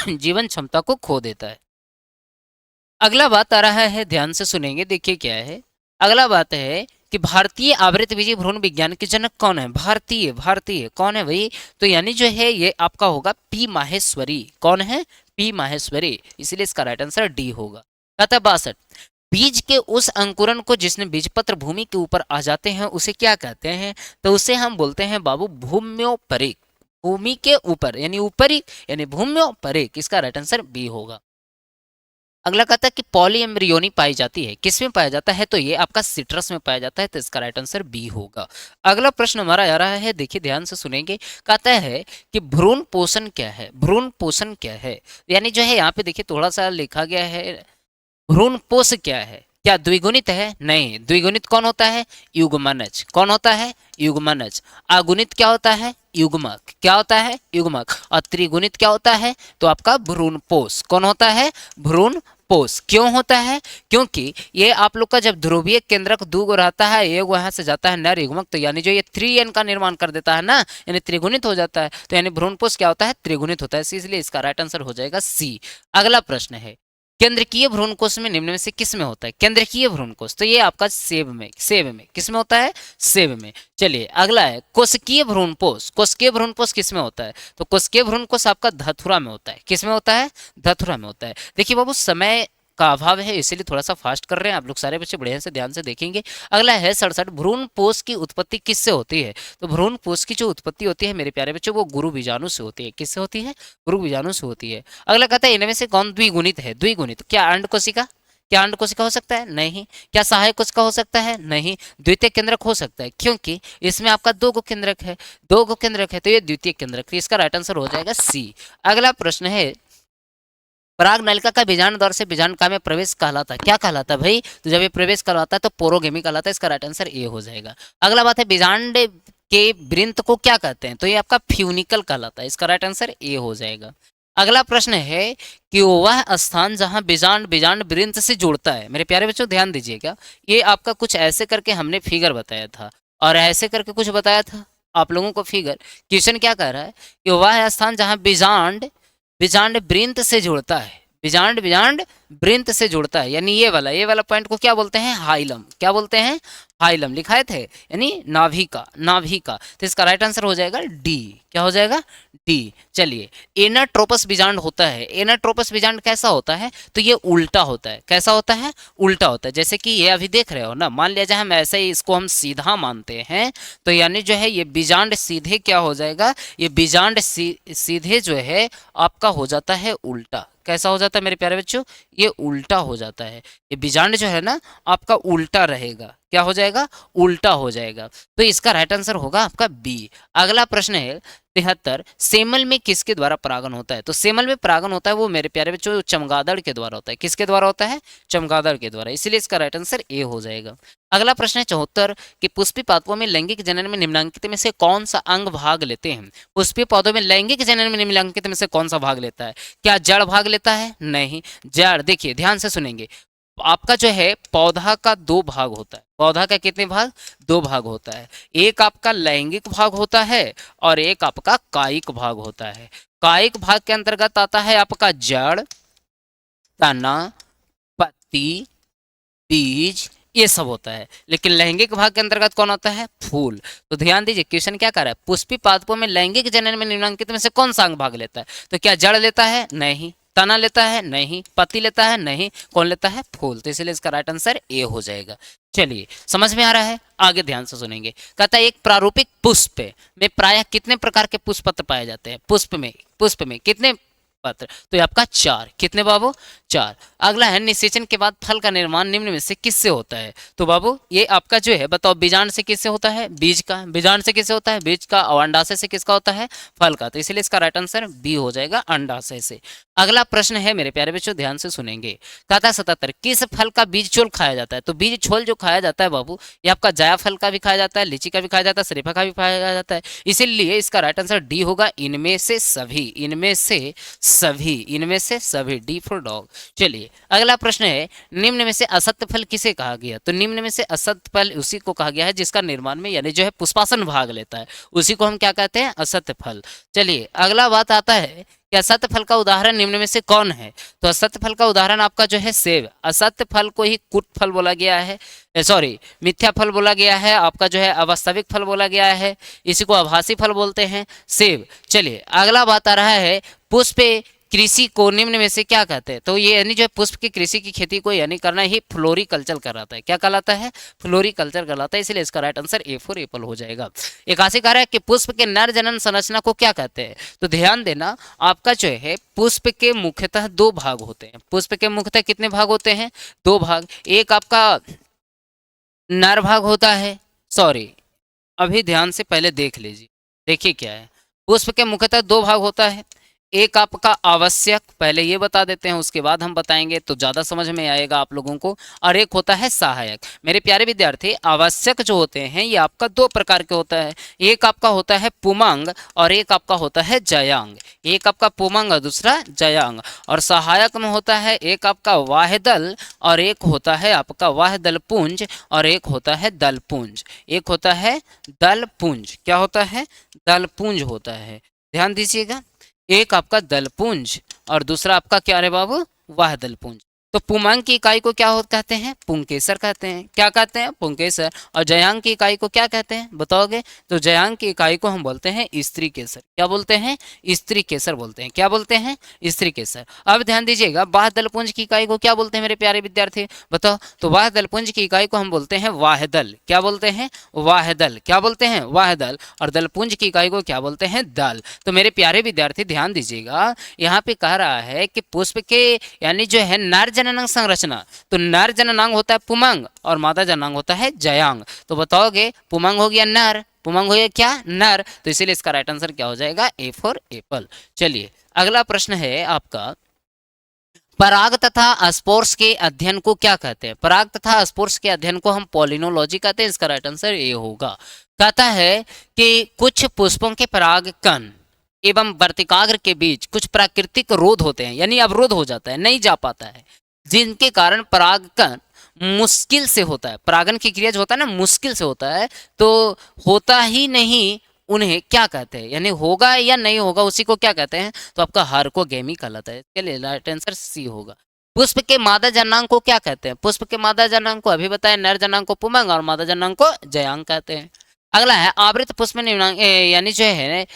जीवन क्षमता को खो देता है। अगला बात आ रहा है, ध्यान से सुनेंगे, देखिए क्या है। अगला बात है कि भारतीय आवृतबीजी भ्रूण विज्ञान के जनक कौन है? भारतीय, भारतीय कौन है भाई? तो यानी जो है ये आपका होगा पी माहेश्वरी। कौन है? पी माहेश्वरी। इसलिए इसका राइट आंसर डी होगा। कहता 62, बीज के उस अंकुरन को जिसने बीजपत्र भूमि के ऊपर आ जाते हैं उसे क्या कहते हैं? तो उसे हम बोलते हैं बाबू भूम्योपरिक। भूमि के ऊपर यानी ऊपरी, यानी भूम्योपरिक। इसका राइट आंसर बी होगा। अगला कहता है कि पॉली एम्ब्रियोनी पाई जाती है, किसमें पाया जाता है? तो ये आपका सिट्रस में पाया जाता है। तो इसका राइट आंसर बी होगा। अगला प्रश्न हमारा आ रहा है, देखिए ध्यान से सुनेंगे। कहता है कि भ्रूण पोषण क्या है? भ्रूण पोषण क्या है? यानी जो है यहाँ पे देखिए थोड़ा सा लिखा गया है, भ्रूण पोष क्या है? क्या द्विगुणित है? नहीं। द्विगुणित कौन होता है? युग्मनज। कौन होता है? युग्मनज। अगुणित क्या होता है? युग्मक। क्या होता है? युग्मक। और त्रिगुणित क्या होता है? तो आपका भ्रूण पोष। कौन होता है? भ्रूण पोष। क्यों होता है? क्योंकि ये आप लोग का जब ध्रुवीय केंद्रक दूगो रहता है, एक वहां से जाता है नर युग्मक, तो यानी जो ये 3n का निर्माण कर देता है ना, यानी त्रिगुणित हो जाता है। तो यानी भ्रूण पोष क्या होता है? त्रिगुणित होता है। इसलिए इसका राइट आंसर हो जाएगा सी। अगला प्रश्न है, केंद्रकीय भ्रूणकोश में निम्न में से किस में होता है? केंद्रकीय भ्रूणकोश, तो ये आपका सेब में, सेब में किस में होता है? सेब में। चलिए अगला है कोशिकीय भ्रूणपोष। कोशिकीय भ्रूणपोष किस में होता है? तो कोशिकीय भ्रूणकोष आपका धतूरा में होता है। किस में होता है? धतूरा में होता है। देखिए बाबू समय का अभाव है इसीलिए थोड़ा सा फास्ट कर रहे हैं, आप लोग सारे बच्चे बढ़िया से ध्यान से देखेंगे। अगला है 67, भ्रूणपोष की उत्पत्ति किससे होती है? तो भ्रूणपोष की जो उत्पत्ति होती है मेरे प्यारे बच्चों वो गुरु बीजाणु से होती है। किससे होती है? गुरु बीजाणु से होती है। अगला कहता है इनमें से कौन द्विगुणित है? द्विगुणित, क्या अंड कोशिका? क्या अंड कोशिका हो सकता है? नहीं। क्या सहायक कोशिका हो सकता है? नहीं। द्वितीय केंद्रक हो सकता है, क्योंकि इसमें आपका 2 गो केंद्रक है, 2 गो केंद्रक है, तो ये द्वितीय केंद्रक। इसका राइट आंसर हो जाएगा सी। अगला प्रश्न है, पराग नलिका का बीजांड दौर से बीजांड में प्रवेश कहलाता है। क्या कहलाता है भाई? तो जब ये प्रवेश कहलाता है तो पोरोगेमी कहलाता है। इसका राइट आंसर ए हो जाएगा। अगला बात है बीजांड के वृंत को क्या कहते हैं? तो ये आपका फ्यूनिकल कहलाता है। इसका राइट आंसर ए हो जाएगा। अगला प्रश्न है कि वह स्थान जहां बीजांड बीजांड वृंत से जुड़ता है, मेरे प्यारे बच्चों ध्यान दीजिएगा, ये आपका कुछ ऐसे करके हमने फिगर बताया था और ऐसे करके कुछ बताया था आप लोगों को फिगर। क्वेश्चन क्या कह रहा है कि वह स्थान जहां बीजांड बीजांड वृंत से जुड़ता है, बीजांड बीजांड वृंत से जुड़ता है, यानी ये वाला पॉइंट को क्या बोलते हैं? हाइलम। क्या बोलते हैं? हाइलम लिखाए थे, यानी नाभिका, नाभिका। तो इसका राइट आंसर हो जाएगा डी। क्या हो जाएगा? डी। चलिए एनाट्रोपस बीजांड होता है। एनाट्रोपस बीजांड कैसा होता है? तो ये उल्टा होता है। कैसा होता है? उल्टा होता है। जैसे कि ये अभी देख रहे हो ना, मान लिया जाए हम ऐसे ही इसको हम सीधा मानते हैं, तो यानी जो है ये बीजांड सीधे क्या हो जाएगा? ये बीजांड सीधे जो है आपका हो जाता है उल्टा। कैसा हो जाता है मेरे प्यारे बच्चों? ये उल्टा हो जाता है। ये बीजांड जो है ना आपका उल्टा रहेगा। क्या हो जाएगा, उल्टा हो जाएगा। तो इसका राइट आंसर होगा आपका बी। अगला प्रश्न है 73, सेमल में किसके द्वारा परागण होता है? तो सेमल में परागण होता है वो मेरे प्यारे बच्चों चमगादड़ के द्वारा होता है। किसके द्वारा होता है? चमगादड़ के द्वारा, इसीलिए इसका राइट आंसर ए हो जाएगा। अगला प्रश्न है 74 कि पुष्पी पादपों में लैंगिक जनन में निम्नलिखित में से कौन सा अंग भाग लेते हैं? पुष्पी पौधों में लैंगिक जनन में निम्नलिखित में से कौन सा भाग लेता है? क्या जड़ भाग लेता है? नहीं। जड़, देखिए ध्यान से सुनेंगे, आपका जो है पौधा का दो भाग होता है। पौधा का कितने भाग? दो भाग होता है। एक आपका लैंगिक भाग होता है और एक आपका कायिक भाग होता है। कायिक भाग के अंतर्गत आता है आपका जड़, तना, पत्ती, बीज, ये सब होता है। लेकिन लैंगिक भाग के अंतर्गत कौन होता है? फूल। तो ध्यान दीजिए क्वेश्चन क्या कर रहा है, पुष्पी पादपों में लैंगिक जनन में निम्नलिखित में से कौन सा अंग भाग लेता है? तो क्या जड़ लेता है? नहीं। तना लेता है? नहीं। पत्ती लेता है? नहीं। कौन लेता है? फूल। तो इसलिए इसका राइट आंसर ए हो जाएगा। चलिए समझ में आ रहा है, आगे ध्यान से सुनेंगे। कहता है एक प्रारूपिक पुष्प में प्रायः कितने प्रकार के पुष्प पत्र पाए जाते हैं? पुष्प में कितने पत्र? तो ये आपका चार। कितने बाबू? चार। अगला है निषेचन के बाद फल का निर्माण निम्न में से किससे होता है? तो बाबू ये आपका जो है बताओ, बीजांड से किससे होता है? बीज का। बीजांड से किससे होता है? बीज का। और अंडाशय से किसका होता है? फल का। तो इसलिए इसका राइट आंसर बी हो जाएगा, अंडाशय से। अगला प्रश्न है मेरे प्यारे बच्चों, ध्यान से सुनेंगे। कहता है 77 किस फल का बीज छोल खाया जाता है? तो बीज छोल जो खाया जाता है बाबू, ये आपका जायफल का भी खाया जाता है, लीची का भी खाया जाता है, शरीफा का भी खाया जाता है। इसीलिए इसका राइट आंसर डी होगा, इनमें से सभी। इनमें से सभी, इनमें से सभी, डी फॉर डॉग। चलिए अगला प्रश्न है निम्न में से असत्य फल किसे कहा गया? तो निम्न में से असत्य फल उसी को कहा गया है जिसका निर्माण में यानी जो है पुष्पासन भाग लेता है, उसी को हम क्या कहते हैं? असत्य फल। चलिए अगला बात आता है कि असत्य फल का उदाहरण निम्न में से कौन है? तो असत्य फल का उदाहरण आपका जो है सेब। असत्य फल को ही कुट फल बोला गया है, सॉरी मिथ्या फल बोला गया है, आपका जो है अवास्तविक फल बोला गया है, इसी को आभासी फल बोलते हैं, सेब। चलिए अगला बात आ रहा है पुष्प कृषि को निम्न में से क्या कहते हैं? तो ये यानी जो है पुष्प की कृषि की खेती को यानी करना ही फ्लोरिकल्चर कहलाता है। क्या कहलाता है? फ्लोरिकल्चर कहलाता है। इसलिए इसका right answer A for Apple हो जाएगा। 81 कह रहा है कि पुष्प के नर जनन संरचना को क्या कहते हैं? तो ध्यान देना, आपका जो है पुष्प के मुख्यतः दो भाग होते हैं। पुष्प के मुख्यतः कितने भाग होते हैं? दो भाग। एक आपका नर भाग होता है, सॉरी अभी ध्यान से पहले देख लीजिए, देखिए क्या है। पुष्प के मुख्यतः दो भाग होता है, एक आपका आवश्यक, पहले ये बता देते हैं उसके बाद हम बताएंगे तो ज़्यादा समझ में आएगा आप लोगों को, और एक होता है सहायक। मेरे प्यारे विद्यार्थी आवश्यक जो होते हैं ये आपका दो प्रकार के होता है, एक आपका होता है पुमांग और एक आपका होता है जयांग। एक आपका पुमांग और दूसरा जयांग। और सहायक में होता है एक आपका वाहदल और एक होता है आपका वाहदल पुंज और एक होता है दलपुंज। एक होता है दलपुंज। क्या होता है? दलपुंज होता है। ध्यान दीजिएगा, एक आपका दलपुंज और दूसरा आपका क्या रे बाबू? वाह दलपुंज। तो पुमांग की इकाई को क्या कहते हैं? पुंकेसर कहते हैं। क्या कहते हैं? पुंकेसर। और जयांग की इकाई को क्या कहते हैं बताओगे? तो जयांग की इकाई को हम बोलते हैं स्त्री केसर। क्या बोलते हैं? स्त्री केसर बोलते हैं। क्या बोलते हैं? स्त्री केसर। अब ध्यान दीजिएगा, वाह दलपुंज की इकाई को क्या बोलते हैं मेरे प्यारे विद्यार्थी? बताओ। तो वाह दलपुंज की इकाई को हम बोलते हैं वाहदल। क्या बोलते हैं? वाहदल। क्या बोलते हैं? वाहदल। और दलपुंज की इकाई को क्या बोलते हैं? दल। तो मेरे प्यारे विद्यार्थी ध्यान दीजिएगा, यहाँ पे कह रहा है कि पुष्प के यानी जो है नर जननांग संरचना, तो नर जननांग होता है पुमांग और मादा जननांग होता है जयांग। तो बताओगे पुमांग हो गया नर, पुमांग हो गया क्या? नर। तो इसीलिए इसका राइट आंसर क्या हो जाएगा? A for Apple. चलिए अगला प्रश्न है आपका, पराग तथा स्पोर्स के अध्ययन को क्या कहते हैं? पराग तथा स्पोर्स के अध्ययन को हम पॉलिनोलॉजी कहते हैं। इसका राइट आंसर ए होगा। कहता है कि कुछ पुष्पों के पराग कण एवं वर्तिकाग्र के बीच कुछ प्राकृतिक रोध होते हैं, यानी अवरोध हो जाता है, नहीं जा पाता है, जिनके कारण परागकण मुश्किल से होता है। परागन की क्रिया जो होता है ना, मुश्किल से होता है, तो होता ही नहीं, उन्हें क्या कहते हैं? यानी होगा या नहीं होगा उसी को क्या कहते हैं? तो आपका हार्कोगेमी कहलाता है। चलिए राइट आंसर सी होगा। पुष्प के मादा जनांग को क्या कहते हैं? पुष्प के मादा जनांग को अभी बताया, नर जनांग को पुमांग और मादा जनांग को जयांग कहते हैं। अगला है आवृत पुष्प में यानी जो है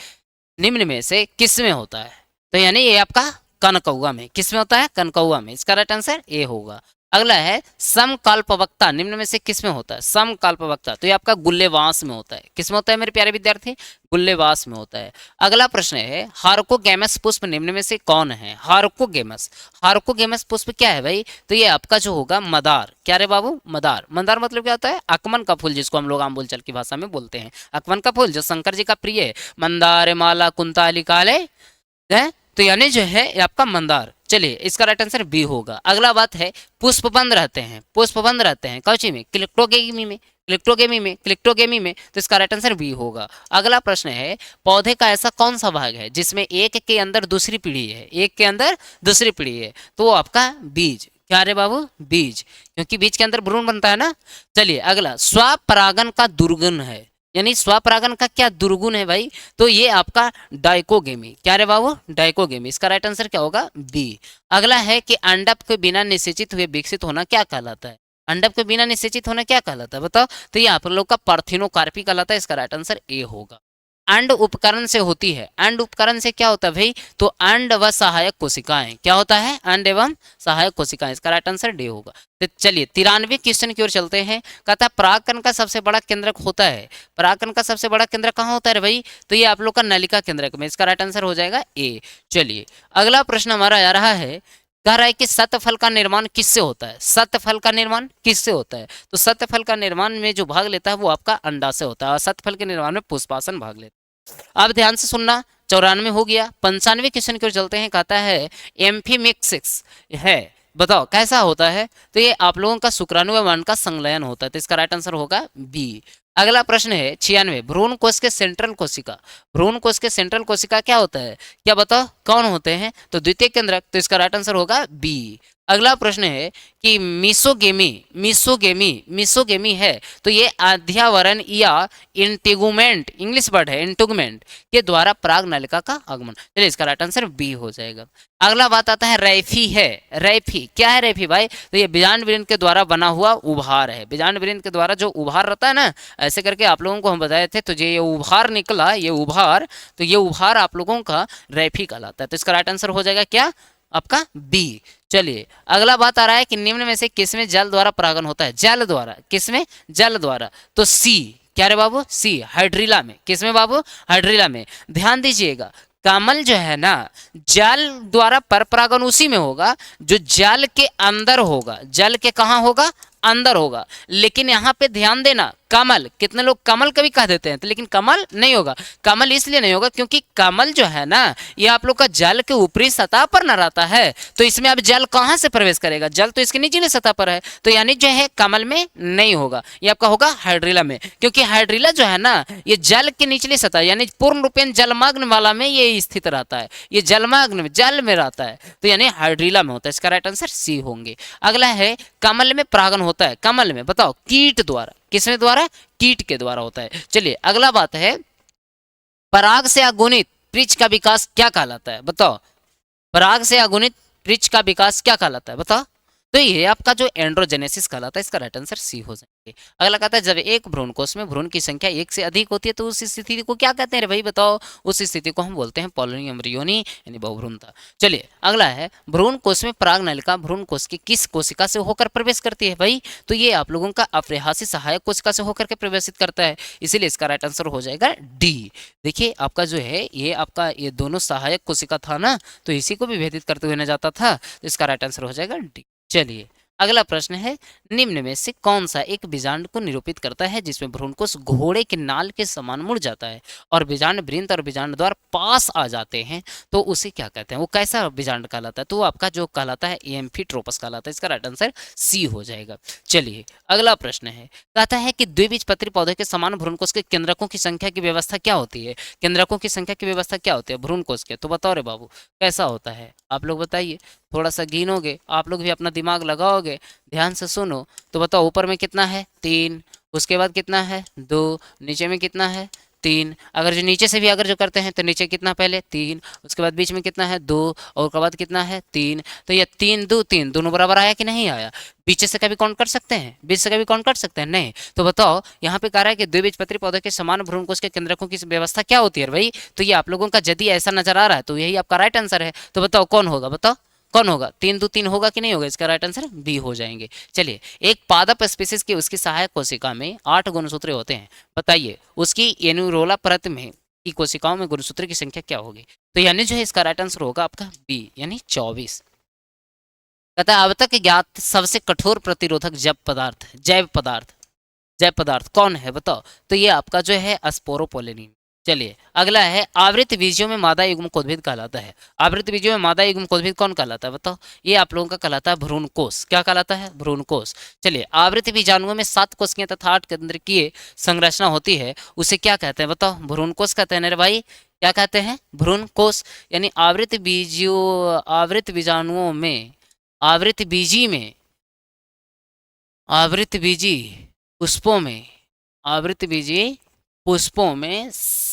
निम्न में से किस में होता है? तो यानी ये आपका कनकौआ में। किस में होता है? कनकौआ में। इसका राइट आंसर ए होगा। अगला है समकाल्पवक्ता, निम्न में से किस में होता है समकाल्पवक्ता? तो ये आपका गुल्लेवास में होता है। किस में होता है मेरे प्यारे विद्यार्थी? गुल्लेवास में होता है। अगला प्रश्न है हार्कोगेमस पुष्प निम्न में से कौन है? हार्कोगेमस, हार्कोगेमस पुष्प क्या है भाई? तो ये आपका जो होगा मदार। क्या रे बाबू? मदार। मदार मतलब क्या होता है? अकमन का फूल, जिसको हम लोग आम बोलचाल की भाषा में बोलते हैं। अकमन का फूल जो शंकर जी का प्रिय है। मंदार माला कुंताली काले है, तो यानी जो है ये आपका मंदार। चलिए इसका राइट आंसर बी होगा। अगला बात है पुष्पबंद रहते हैं, पुष्पबंद रहते हैं कौची में? क्लिप्टोगेमी में, क्लिप्टोगेमी में, क्लिप्टोगेमी में, तो इसका राइट आंसर बी होगा। अगला प्रश्न है पौधे का ऐसा कौन सा भाग है जिसमें एक के अंदर दूसरी पीढ़ी है, एक के अंदर दूसरी पीढ़ी है? तो वो आपका बीज। क्या रे बाबू? बीज, क्योंकि बीज के अंदर भ्रूण बनता है ना। चलिए अगला स्वपरागन का दुर्गुण है, यानी स्वपरागन का क्या दुर्गुण है भाई? तो ये आपका डाइकोगेमी। क्या रे बाबू? डाइकोगेमी। इसका राइट आंसर क्या होगा? बी। अगला है कि अंडक के बिना निषेचित हुए विकसित होना क्या कहलाता है? अंडक के बिना निषेचित होना क्या कहलाता है बताओ? तो ये आप लोग का पार्थिनोकार्पी कहलाता है। इसका राइट आंसर ए होगा। अंड उपकरण से होती है, अंड उपकरण से क्या होता है भाई? तो अंड व सहायक कोशिकाएं। क्या होता है? अंड एवं सहायक कोशिकाएं। इसका राइट आंसर डी होगा। तो चलिए 93 क्वेश्चन की ओर चलते हैं। कहता है परागकण का सबसे बड़ा केंद्रक होता है, परागकण का सबसे बड़ा केंद्र कहाँ होता है भाई? तो ये आप लोग का नलिका केंद्रक में। इसका राइट आंसर हो जाएगा ए। चलिए अगला प्रश्न हमारा आ रहा है, कह रहा है कि सतफल का निर्माण किससे होता है? सतफल का निर्माण किससे होता है? तो सतफल का निर्माण में जो भाग लेता है वो आपका अंडा से होता है, और सतफल के निर्माण में पुष्पासन भाग लेता है। अब ध्यान से सुनना, 94 हो गया। 95 क्वेश्चन की ओर चलते हैं। कहता है एम्फीमिक्सिस है, बताओ कैसा होता है? तो ये आप लोगों का शुक्राणु एवं अंड का संलयन होता है। तो इसका राइट आंसर होगा बी। अगला प्रश्न है 96, भ्रूण कोश के सेंट्रल कोशिका, भ्रूण कोश के सेंट्रल कोशिका क्या होता है? क्या बताओ कौन होते हैं? तो द्वितीय केंद्रक। तो इसका राइट आंसर होगा बी। अगला प्रश्न है कि मिसोगेमी, मिसोगेमी, मिसोगेमी है तो ये अध्यावरण या इंटेगुमेंट, इंग्लिश वर्ड है इंटेगुमेंट, के द्वारा पराग नलिका का आगमन। चलिए इसका राइट आंसर बी हो जाएगा। अगला बात आता है रैफी है, रैफी क्या है रैफी भाई? तो ये बीजांड वृंत के द्वारा बना हुआ उभार है, बीजांड वृंत के द्वारा जो उभार रहता है ना, ऐसे करके आप लोगों को हम बताए थे। तो ये उभार निकला, ये उभार, तो ये उभार आप लोगों का रैफी कहलाता है। तो इसका राइट आंसर हो जाएगा क्या? आपका बी। चलिए अगला बात आ रहा है कि निम्न में से किसमें जल द्वारा परागन होता है? जल द्वारा, किसमें? जल द्वारा। तो सी। क्या रे बाबू? सी, हाइड्रीला में। किसमें बाबू? हाइड्रीला में। ध्यान दीजिएगा कमल जो है ना, जल द्वारा पर परागन उसी में होगा जो जल के अंदर होगा। जल के कहाँ होगा? अंदर होगा। लेकिन यहाँ पे ध्यान देना, कमल, कितने लोग कमल कभी कह देते हैं, तो लेकिन कमल नहीं होगा। कमल इसलिए नहीं होगा क्योंकि कमल जो है ना, ये आप लोग का जल के ऊपरी सतह पर न रहता है। तो इसमें अब जल कहाँ से प्रवेश करेगा? जल तो इसके निचली सतह पर है, तो यानी जो है कमल में नहीं होगा, ये आपका होगा हाइड्रीला में। क्योंकि हाइड्रीला जो है ना, ये जल के निचली सतह यानी पूर्ण रूपेण जलमग्न वाला में ये स्थित रहता है, ये जलमग्न में, जल में रहता है, तो यानी हाइड्रीला में होता है। इसका राइट आंसर सी होंगे। अगला है कमल में परागन होता है, कमल में बताओ कीट द्वारा। किसमें द्वारा? कीट के द्वारा होता है। चलिए अगला बात है पराग से अगुणित वृक्ष का विकास क्या कहलाता है? बताओ पराग से अगुणित वृक्ष का विकास क्या कहलाता है? बताओ। तो ये आपका जो एंड्रोजेनेसिस कहलाता है। इसका राइट आंसर सी हो जाएंगे। अगला कहता है जब एक भ्रूणकोश में भ्रूण की संख्या एक से अधिक होती है तो उस स्थिति को क्या कहते हैं भाई? बताओ। उस स्थिति को हम बोलते हैं पॉलिएम्ब्रियोनी यानी बहुभ्रूणता। चलिए अगला है भ्रूण कोश में पराग नलिका भ्रूण कोश की किस कोशिका से होकर प्रवेश करती है भाई? तो ये आप लोगों का अपरिहासी सहायक कोशिका से होकर के प्रवेशित करता है, इसीलिए इसका राइट आंसर हो जाएगा डी। देखिए आपका जो है ये आपका ये दोनों सहायक कोशिका था ना, तो इसी को भी भेदित करते हुए न जाता था, तो इसका राइट आंसर हो जाएगा डी। चलिए अगला प्रश्न है निम्न में से कौन सा एक बीजांड को निरूपित करता है जिसमें भ्रूणकोश घोड़े के नाल के समान मुड़ जाता है और बीजांड वृंत और बीजांड द्वार पास आ जाते हैं, तो उसे क्या कहते हैं? वो कैसा बीजांड कहलाता है? तो वो आपका जो कहलाता है एम्फीट्रोपस कहलाता है। इसका राइट आंसर सी हो जाएगा। चलिए अगला प्रश्न है, कहता है कि द्विबीजपत्री पौधे के समान भ्रूणकोश के केंद्रकों की संख्या की व्यवस्था क्या होती है? केंद्रकों की संख्या की व्यवस्था क्या होती है भ्रूणकोश के? तो बताओ रे बाबू कैसा होता है? आप लोग बताइए, थोड़ा सा गिनोगे, आप लोग भी अपना दिमाग लगाओगे, ध्यान से सुनो। तो बताओ ऊपर में कितना है? 3, उसके बाद कितना है? 2, नीचे में कितना है? 3। अगर जो नीचे से भी अगर जो करते हैं तो नीचे कितना? पहले 3, उसके बाद बीच में कितना है? 2, और उसके बाद कितना है? 3। तो ये 3 2 3 दोनों बराबर आया कि नहीं आया? पीछे से कभी काउंट कर सकते हैं? बीच से कभी काउंट कर सकते हैं? नहीं। तो बताओ यहाँ पे कह रहा है कि द्विबीजपत्री पौधे के समान भ्रूणकोश के केंद्रकों की व्यवस्था क्या होती है भाई? तो ये आप लोगों का यदि ऐसा नजर आ रहा है तो यही आपका राइट आंसर है। तो बताओ कौन होगा? बताओ कौन होगा? 3×2 होगा कि नहीं होगा? इसका राइट आंसर बी हो जाएंगे। चलिए, एक पादप स्पीसीज की उसकी सहायक कोशिका में 8 गुणसूत्र होते हैं, बताइए उसकी एनुरोला परत में की कोशिकाओं में गुणसूत्र की संख्या क्या होगी? तो यानी जो है इसका राइट आंसर होगा आपका बी, यानी 24। कहता है अब तक ज्ञात सबसे कठोर प्रतिरोधक जैव पदार्थ कौन है बताओ? तो ये आपका जो है स्पोरोपोलेनिन। चलिए, अगला है आवृत बीजियों में मादा युग्मक उद्भिद कहलाता है। आवृत बीजियों में मादा युग्मक उद्भिद कौन कहलाता है बताओ? ये आप लोगों का कहलाता है भ्रूणकोष। क्या कहलाता है? भ्रूणकोष। चलिए, आवृत बीजाणुओं में 7 कोशिकीय तथा 8 केंद्रकीय संरचना होती है, उसे क्या कहते हैं बताओ? भ्रूणकोष कहते हैं ना रे भाई। क्या कहते हैं? भ्रूणकोष। यानी आवृत बीजाणुओं में आवृत बीजी पुष्पों में आवृत बीजी पुष्पों में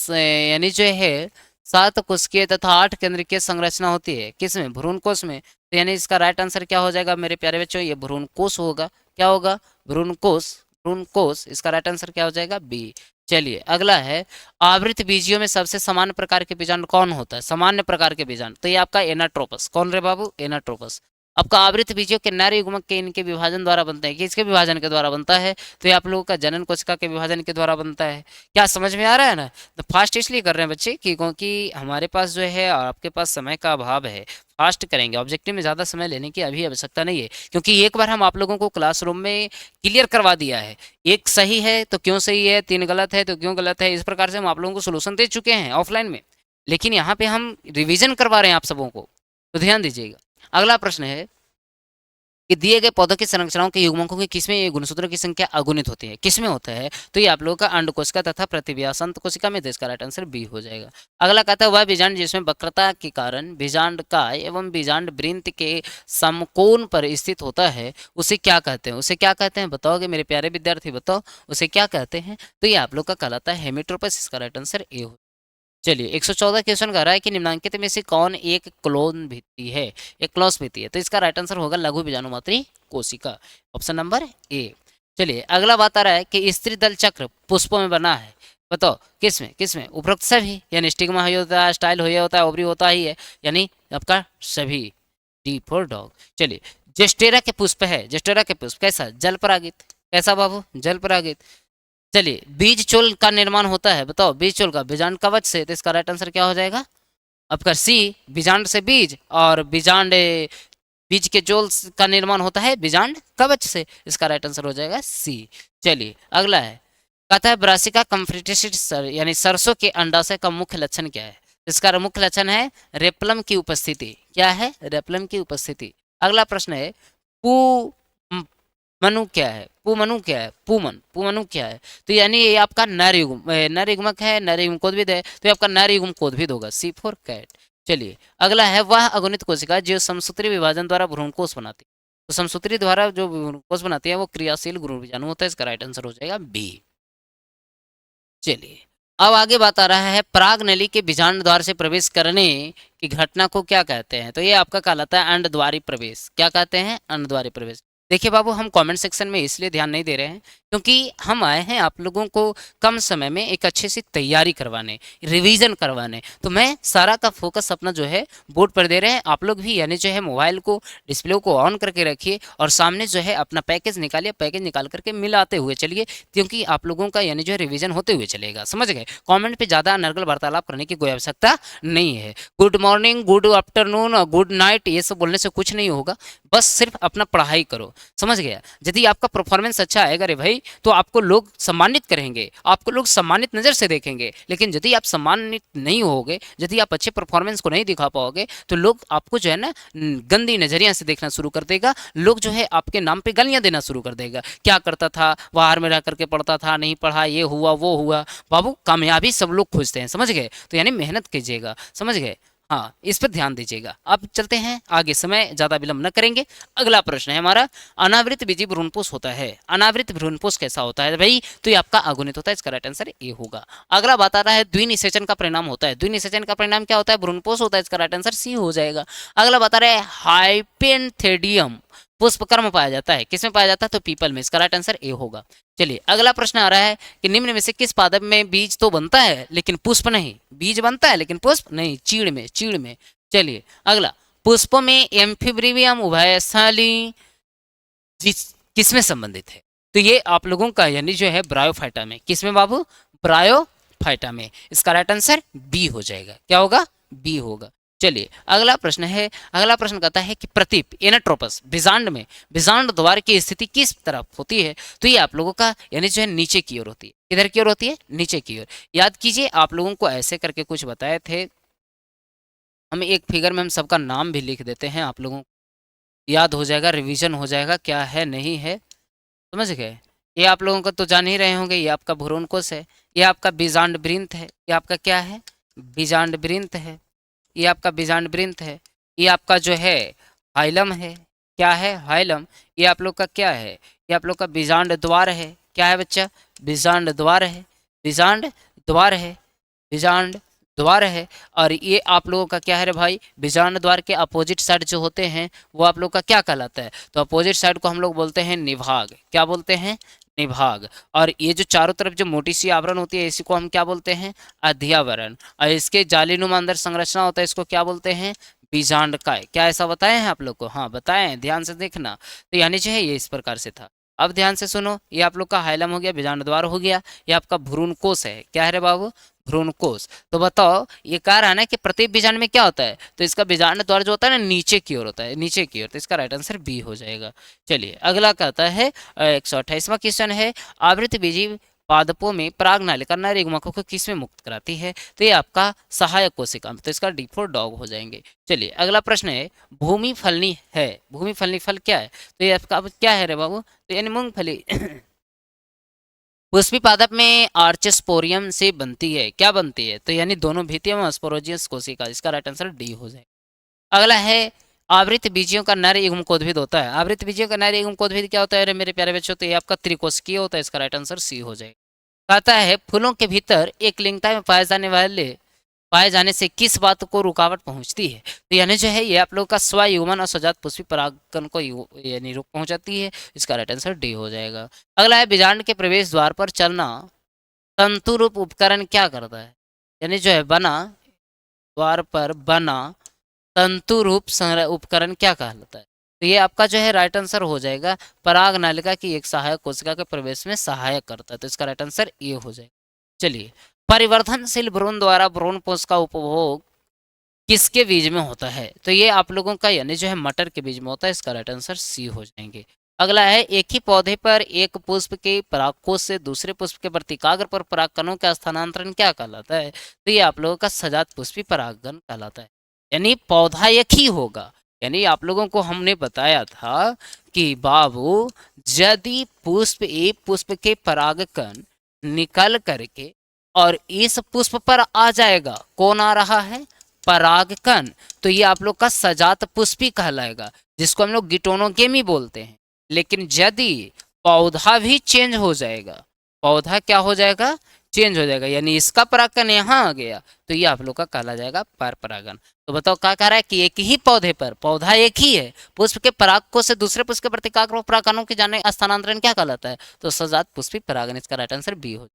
यानी जो है 7 कोशिकीय तथा 8 केंद्रकीय संरचना होती है, किसमें? भ्रूणकोष में। तो यानी इसका राइट आंसर क्या हो जाएगा मेरे प्यारे बच्चों? ये भ्रूणकोष होगा। क्या होगा? भ्रूणकोष। भ्रूणकोष। इसका राइट आंसर क्या हो जाएगा? बी। चलिए, अगला है आवृत बीजियों में सबसे सामान्य प्रकार के बीजाणु कौन होता है? सामान्य प्रकार के बीजाणु, तो ये आपका एनाट्रोपस। कौन रे बाबू? एनाट्रोपस। आपका आवृत बीजियों के नर युग्मक के इनके विभाजन द्वारा बनते हैं। किसके विभाजन के द्वारा बनता है? तो ये आप लोगों का जनन कोशिका के विभाजन के द्वारा बनता है। क्या समझ में आ रहा है ना? तो फास्ट इसलिए कर रहे हैं बच्चे कि क्योंकि हमारे पास जो है और आपके पास समय का अभाव है। फास्ट करेंगे, ऑब्जेक्टिव में ज़्यादा समय लेने की अभी आवश्यकता नहीं है, क्योंकि एक बार हम आप लोगों को क्लासरूम में क्लियर करवा दिया है। एक सही है तो क्यों सही है, 3 गलत है तो क्यों गलत है, इस प्रकार से हम आप लोगों को सोल्यूशन दे चुके हैं ऑफलाइन में। लेकिन यहाँ पे हम रिविजन करवा रहे हैं आप सबों को, तो ध्यान दीजिएगा। अगला प्रश्न है कि दिए गए पौधों की संरचनाओं के युग्मकों की किसमें ये गुणसूत्रों की संख्या अगुणित होती है? किसमें होता है? तो ये आप लोगों का अंड कोशिका तथा प्रतिव्यासंत कोशिका में। इसका राइट आंसर बी हो जाएगा। अगला कहता है वह बीजांड जिसमें वक्रता के कारण बीजांड काय एवं बीजांड वृंत के समकोण पर स्थित होता है, उसे क्या कहते हैं? उसे क्या कहते हैं बताओगे मेरे प्यारे विद्यार्थी? बताओ उसे क्या कहते हैं? तो ये आप लोग का कहलाता है हेमिट्रोपस। इसका राइट आंसर ए हो। चलिए, 114 क्वेश्चन कह रहा है कि निम्नलिखित में से कौन एक क्लोन भित्ति है, एक क्लॉस भित्ति है? तो इसका राइट आंसर होगा लघु बीजाणुमात्री कोशिका, ऑप्शन नंबर ए। चलिए, अगला बात आ रहा है कि स्त्री दल चक्र पुष्पों में बना है, बताओ किसमें? किसमें? उपरोक्त सभी, यानी स्टिग्मा ही होता है, स्टाइल हो होता है, ओवरी होता ही है, यानी आपका सभी। D for dog. चलिए, जेस्टेरा के पुष्प है, जेस्टेरा के पुष्प कैसा? जल परागित। कैसा बाबू? जल परागित। चलिए, बीज चोल का निर्माण होता है, बताओ बीज चोल का बीजांड कवच से। तो इसका राइट आंसर क्या हो जाएगा आपका? सी, बीजांड से बीज, और बीज के चोल का निर्माण होता है बीजांड कवच से। इसका राइट आंसर हो जाएगा सी। चलिए, अगला है कहता है ब्रासिका कम्फिटेसिस यानी सरसों के अंडाशय का मुख्य लक्षण क्या है? इसका मुख्य लक्षण है रेप्लम की उपस्थिति। क्या है? रेप्लम की उपस्थिति। अगला प्रश्न है पू मनु क्या है? पुमनु क्या है? पुमनु क्या है? तो यानी ये आपका नर युग्मक है, नर युग्मकोद्भिद है, तो ये आपका नर युग्मकोद्भिद होगा। सी फॉर कैट। चलिए, अगला है वह अगुणित कोशिका जो समसूत्री विभाजन द्वारा भ्रूणकोष बनाती है। तो समसूत्री द्वारा जो भ्रूणकोष बनाती है वो क्रियाशील भ्रूण बीजाणु होता है। इसका राइट आंसर हो जाएगा बी। चलिए, अब आगे बात आ रहा है पराग नली के बीजांड द्वार से प्रवेश करने की घटना को क्या कहते हैं? तो ये आपका कहलाता है अंडद्वारी प्रवेश। क्या कहते हैं? अंडद्वारी प्रवेश। देखिए बाबू, हम कमेंट सेक्शन में इसलिए ध्यान नहीं दे रहे हैं क्योंकि हम आए हैं आप लोगों को कम समय में एक अच्छे से तैयारी करवाने, रिवीजन करवाने। तो मैं सारा का फोकस अपना जो है बोर्ड पर दे रहे हैं। आप लोग भी यानी जो है मोबाइल को, डिस्प्ले को ऑन करके रखिए और सामने जो है अपना पैकेज निकालिए, पैकेज निकाल करके मिलाते हुए चलिए, क्योंकि आप लोगों का यानी जो है रिवीजन होते हुए चलेगा। समझ गए? कमेंट पे ज़्यादा नर्गल वार्तालाप करने की कोई आवश्यकता नहीं है। गुड मॉर्निंग, गुड आफ्टरनून और गुड नाइट ये सब बोलने से कुछ नहीं होगा। बस सिर्फ अपना पढ़ाई करो। समझ गया? यदि आपका परफॉर्मेंस अच्छा आएगा रे भाई तो आपको लोग सम्मानित करेंगे, आपको लोग सम्मानित नज़र से देखेंगे। लेकिन यदि आप सम्मानित नहीं होगे, यदि आप अच्छे परफॉर्मेंस को नहीं दिखा पाओगे, तो लोग आपको जो है ना गंदी नज़रिया से देखना शुरू कर देगा। लोग जो है आपके नाम पे गालियाँ देना शुरू कर देगा। क्या करता था, बाहर में रह करके पढ़ता था, नहीं पढ़ा, ये हुआ वो हुआ। बाबू, कामयाबी सब लोग खोजते हैं। समझ गए? तो यानी मेहनत कीजिएगा। समझ गए? हाँ, इस पर ध्यान दीजिएगा। अब चलते हैं आगे, समय ज़्यादा विलंब न करेंगे। अगला प्रश्न है हमारा, अनावृत बीजी भ्रूणपोष होता है। अनावृत भ्रूणपोष कैसा होता है भाई? तो ये आपका अगुणित होता है। इसका राइट आंसर ए होगा। अगला बात आ रहा है द्विनिषेचन का परिणाम होता है। द्विनिषेचन का परिणाम क्या होता है? भ्रूणपोष होता है। इसका राइट आंसर सी हो जाएगा। अगला बात आ रहा है हाइपेंथेडियम पुष्पकर्म पाया जाता है। किसमें पाया जाता है? तो पीपल में। इसका राइट आंसर ए होगा। चलिए, अगला प्रश्न आ रहा है कि निम्न में से किस पादप में बीज तो बनता है लेकिन पुष्प नहीं? बीज बनता है लेकिन पुष्प नहीं। चीड़ में। चीड़ में। चलिए, अगला पुष्पों में एम्फिब्रियम उभयस्थली किसमें संबंधित है? तो ये आप लोगों का यानी जो है ब्रायोफाइटा में। किसमें बाबू? ब्रायोफाइटा में। इसका राइट आंसर बी हो जाएगा। क्या होगा? बी होगा। चलिए अगला प्रश्न है। अगला प्रश्न कहता है कि प्रतीप एनाट्रोपस बीजांड में बीजांड द्वार की स्थिति किस तरफ होती है? तो ये आप लोगों का यानी जो है नीचे की ओर होती है। किधर की ओर होती है? नीचे की ओर। याद कीजिए आप लोगों को ऐसे करके कुछ बताए थे। हम एक फिगर में हम सबका नाम भी लिख देते हैं, आप लोगों को याद हो जाएगा, रिवीजन हो जाएगा क्या है नहीं है। समझ गए? ये आप लोगों को तो जान ही रहे होंगे। ये आपका भ्रूण कोश है, ये आपका बीजांड वृंत है, ये आपका क्या है? बीजांड वृंत है। ये आपका बीजांड वृंत है। ये आपका जो है हाइलम है। क्या है? हाइलम। ये आप लोग का क्या है? ये आप लोग का बीजांड द्वार है। क्या है बच्चा? बीजांड द्वार है। बीजांड द्वार है। बीजांड द्वार है। और ये आप लोगों का क्या है रे भाई? बीजांड द्वार के अपोजिट साइड जो होते हैं वो आप लोग का क्या कहलाता है? तो अपोजिट साइड को हम लोग बोलते हैं निभाग। क्या बोलते हैं? निभाग। और ये जो चारों तरफ जो मोटी सी आवरण होती है इसी को हम क्या बोलते हैं? अध्यावरण। और इसके जालीनुमा अंदर संरचना होता है इसको क्या बोलते हैं? बीजांडकाय। क्या ऐसा बताए हैं आप लोग को? हाँ बताए हैं, ध्यान से देखना। तो यानी जो है ये इस प्रकार से था। अब ध्यान से सुनो, ये आप लोग का हाइलम हो गया, बीजांड द्वार हो गया, ये आपका भ्रूण कोश है। क्या है रे बाबू? भ्रूण कोश। तो बताओ ये कह रहा है ना कि प्रत्येक बीजांड में क्या होता है? तो इसका बीजांड द्वार जो होता है ना नीचे की ओर होता है, नीचे की ओर। तो इसका राइट आंसर बी हो जाएगा। चलिए अगला कहता है 128वां क्वेश्चन है, आवृत बीजी पादपों में पराग नालिका नर युग्मकों को किस में मुक्त कराती है? तो ये आपका सहायक कोशिका। तो इसका डी फॉर डॉग हो जाएंगे। चलिए अगला प्रश्न है, भूमि फलनी है। भूमि फलनी फल क्या है? तो ये आपका क्या है रे बाबू? तो यानी मूंगफली। पुष्पी पादप में आर्चस्पोरियम से बनती है। क्या बनती है? तो यानी दोनों भित्तियों में स्पोरोजियस कोशिका। इसका राइट आंसर डी हो जाएगा। अगला है, आवृत बीजियों का नर युग्मकोद्भिद होता है। आवृत बीजियों का नर युग्मकोद्भिद क्या होता है अरे मेरे प्यारे बच्चों? तो ये आपका त्रिकोशिकीय होता है। इसका राइट आंसर सी हो जाएगा। कहता है फूलों के भीतर एक लिंगता में पाए जाने से किस बात को रुकावट पहुंचती है? तो यानी जो है ये आप लोग का स्वयुग्मन और स्वजात पुष्पी परागण को यानी रोक पहुंचाती है। इसका राइट आंसर डी हो जाएगा। अगला है, बीजांड के प्रवेश द्वार पर चलना तंतु रूप उपकरण क्या करता है? यानी जो है बना द्वार पर बना तंतु रूप उपकरण क्या कहलाता है? तो ये आपका जो है राइट आंसर हो जाएगा, पराग नालिका की एक सहायक कोशिका के प्रवेश में सहायक करता है। तो इसका राइट आंसर ये हो जाएगा। चलिए, परिवर्तनशील भ्रूण द्वारा भ्रूणपोष का उपभोग किसके बीज में होता है? तो ये आप लोगों का यानी जो है मटर के बीज में होता है। इसका राइट आंसर सी हो जाएंगे। अगला है, एक ही पौधे पर एक पुष्प के परागकोश से दूसरे पुष्प के वर्तिकाग्र पर परागकणों का स्थानांतरण क्या कहलाता है? तो ये आप लोगों का सजात पुष्पी परागण कहलाता है। यानी पौधा एक ही होगा। यानी आप लोगों को हमने बताया था कि बाबू यदि पुष्प एक पुष्प के परागकण निकल करके और इस पुष्प पर आ जाएगा, कौन आ रहा है? परागकण। तो ये आप लोग का सजात पुष्पी कहलाएगा, जिसको हम लोग गिटोनोगेमी बोलते हैं। लेकिन यदि पौधा भी चेंज हो जाएगा, पौधा क्या हो जाएगा? चेंज हो जाएगा, यानी इसका परागकण यहाँ आ गया तो ये आप लोग का कहला जाएगा पर परागण। तो बताओ क्या कह रहा है कि एक ही पौधे पर, पौधा एक ही है, पुष्प के पराग को से दूसरे पुष्प के वर्तिकाग्र परागकणों के जाने स्थानांतरण क्या कहलाता है? तो सजात पुष्पी परागण। इसका राइट आंसर बी हो।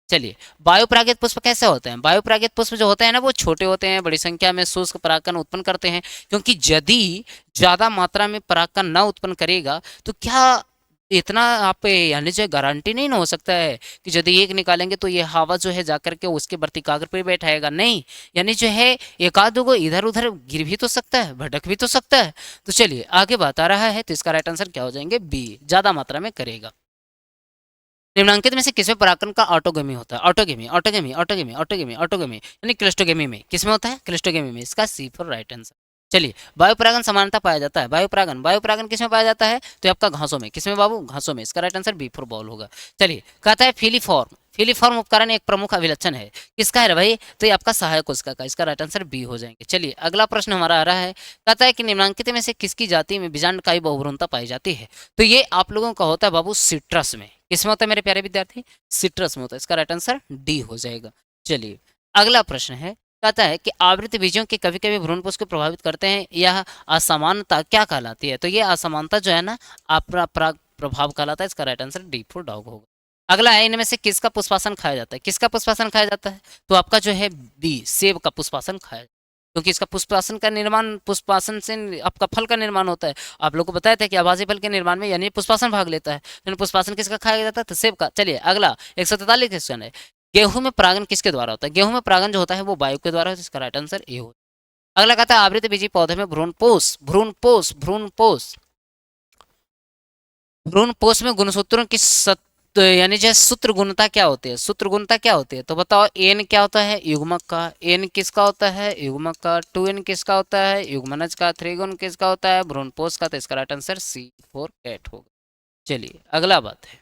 चलिए, वायुपरागित पुष्प कैसे होते हैं? वायुपरागित पुष्प जो होते हैं ना वो छोटे होते हैं, बड़ी संख्या में शुष्क परागकण उत्पन्न करते हैं। क्योंकि यदि ज्यादा मात्रा में परागकण न उत्पन्न करेगा तो क्या इतना आप यानी जो गारंटी नहीं ना हो सकता है कि यदि एक निकालेंगे तो ये हवा जो है जाकर के उसके वर्तिकाग्र पे बैठाएगा? नहीं, यानी जो है एक आध दो इधर उधर गिर भी तो सकता है, भटक भी तो सकता है। तो चलिए आगे बात आ रहा है। तो इसका राइट आंसर क्या हो जाएंगे? बी, ज्यादा मात्रा में करेगा। निम्नांकित में से किसमें परागकण का ऑटोगेमी होता है? Autogamy autogamy autogamy autogamy autogamy यानी क्लिस्टोगेमी में। किसमें होता है? क्लिस्टोगेमी में। इसका सी फॉर राइट आंसर। चलिए, वायुपरागण समानता पाया जाता है। वायुपरागण किसमें पाया जाता है? तो आपका घासों में। किसमें बाबू? घासों में। इसका right answer B for ball होगा। चलिए, कहता है फिलीफॉर्म। फिलीफॉर्म उपकरण एक प्रमुख अभिलक्षण है। किसका है भाई? तो ये आपका सहायक कोशिका का। इसका राइट आंसर बी हो जाएंगे। चलिए अगला प्रश्न हमारा आ रहा है, कहता है कि निम्नांकित में से किसकी जाति में बीजांडकाई बहुभ्रूणता पाई जाती है? तो ये आप लोगों का होता है बाबू सिट्रस में। किसमें होता है मेरे प्यारे विद्यार्थी? सिट्रस में होता है। इसका राइट आंसर डी हो जाएगा। चलिए अगला प्रश्न है, कहता है कि आवृत बीजों के कभी कभी भ्रूणपोष को प्रभावित करते हैं, यह असमानता क्या कहलाती है? तो ये असमानता जो है ना प्रभाव कहलाता है। इसका right answer D for dog होगा। अगला है, इनमें से किसका पुष्पासन खाया जाता है? किसका पुष्पासन खाया जाता है? तो आपका जो है बी, सेब का पुष्पासन खाया जाता है। क्योंकि इसका पुष्पासन का निर्माण, पुष्पासन से आपका फल का निर्माण होता है। आप लोग को बताया था कि आभासी फल के निर्माण में यानी पुष्पासन भाग लेता है। लेकिन पुष्पासन किसका खाया जाता है? तो सेब का। चलिए अगला 143 क्वेश्चन है, गेहूं में परागन किसके द्वारा होता है? गेहूं में परागन जो होता है वो वायु के द्वारा होता है। इसका राइट आंसर ए होता है। अगला कहता है आवृत बीजी पौधे में भ्रूणपोष में गुणसूत्रों की यानी जो सूत्र गुणता क्या होती है? सूत्र गुणता क्या होती है? तो बताओ, एन क्या होता है? युग्मक का। एन किसका होता है? युग्मक का। 2n किसका होता है? युग्मनज का। 3 किसका होता है? भ्रूणपोष का। तो इसका राइट आंसर C4 कैट होगा। चलिए अगला बात है,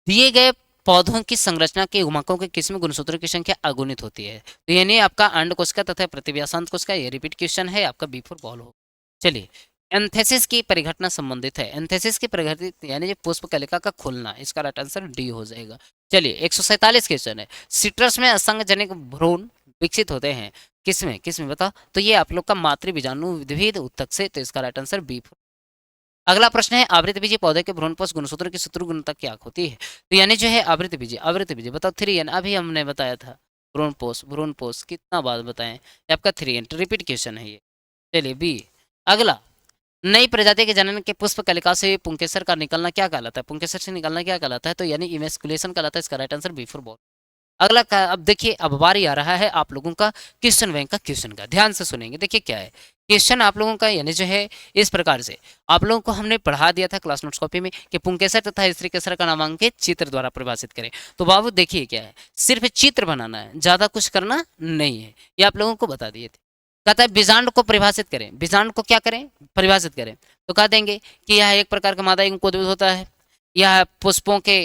दिए गए पौधों की संरचना के युग्मकों के किस्म गुणसूत्रों की संख्या अगुणित होती है। तो यानी आपका अंड कोशिका तथा प्रतिव्यासांत कोशिका, ये रिपीट क्वेश्चन है, आपका B4 बॉल हो। चलिए, एंथेसिस की परिघटना संबंधित है। एंथेसिस की परिघटित यानी ये पुष्प कलिका का खुलना, इसका राइट आंसर डी हो जाएगा। चलिए 147 क्वेश्चन है, सिट्रस में असंगजनिक भ्रूण विकसित होते हैं किसमें? किसमें बताओ? तो ये आप लोग का मातृ बीजाणु विविध उत्तक से। तो इसका राइट आंसर B4। अगला प्रश्न है, आवृत बीजी पौधे के भ्रूणपोष गुणसूत्र की सूत्र गुणता क्या होती है? तो यानी जो है आवृत बीजी बताओ 3n, अभी हमने बताया था। भ्रूणपोष कितना बार बताएं? ये आपका 3n रिपीट क्वेश्चन है ये। चलिए बी। अगला, नई प्रजाति के जनन के पुष्प कलिका से पुंकेसर का निकलना क्या कहलाता है? पुंकेसर से निकलना क्या कहलाता है? तो यानी इमेस्कुलेशन कहलाता है। इसका राइट आंसर B4 बॉल। अगला का, अब देखिए अब बारी आ रहा है आप लोगों का क्वेश्चन बैंक का। क्वेश्चन का ध्यान से सुनेंगे। देखिए क्या है क्वेश्चन आप लोगों का, यानी जो है इस प्रकार से आप लोगों को हमने पढ़ा दिया था क्लास नोट्स कॉपी में कि पुंकेसर तथा स्त्री केसर का नामांकित चित्र द्वारा परिभाषित करें। तो बाबू देखिए क्या है, सिर्फ चित्र बनाना है, ज्यादा कुछ करना नहीं है। ये आप लोगों को बता दिए थे। कहता है बीजांड को परिभाषित करें। बीजांड को क्या करें? परिभाषित करें। तो कह देंगे कि यह एक प्रकार का मादा युग्मकोद्भूत होता है। यह पुष्पों के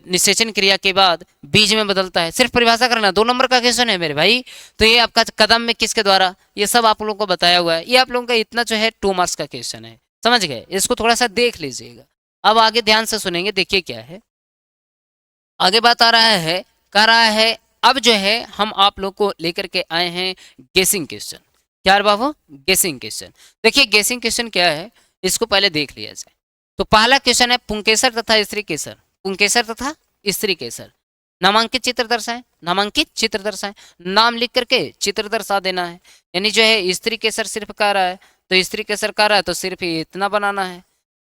निषेचन क्रिया के बाद बीज में बदलता है। सिर्फ परिभाषा करना, 2 नंबर का क्वेश्चन है मेरे भाई। तो ये आपका कदम में किसके द्वारा, ये सब आप लोगों को बताया हुआ है। ये आप लोगों का इतना जो है 2 मार्क्स का क्वेश्चन है, समझ गए? इसको थोड़ा सा देख लीजिएगा। अब आगे ध्यान से सुनेंगे। देखिए क्या है आगे बात आ रहा है, कह रहा है अब जो है हम आप लोग को लेकर के आए हैं गेसिंग क्वेश्चन। क्या है बाबू? गेसिंग क्वेश्चन। देखिए गेसिंग क्वेश्चन क्या है, इसको पहले देख लिया जाए। तो पहला क्वेश्चन है, पुंकेसर तथा स्त्री केसर, पुंकेसर तथा स्त्री केसर नामांकित चित्र दर्शाएं। नामांकित चित्र दर्शाएं, नाम लिख करके चित्र दर्शा देना है। यानी जो है स्त्री केसर सिर्फ कह रहा है, तो स्त्री केसर कह रहा है तो सिर्फ इतना बनाना है,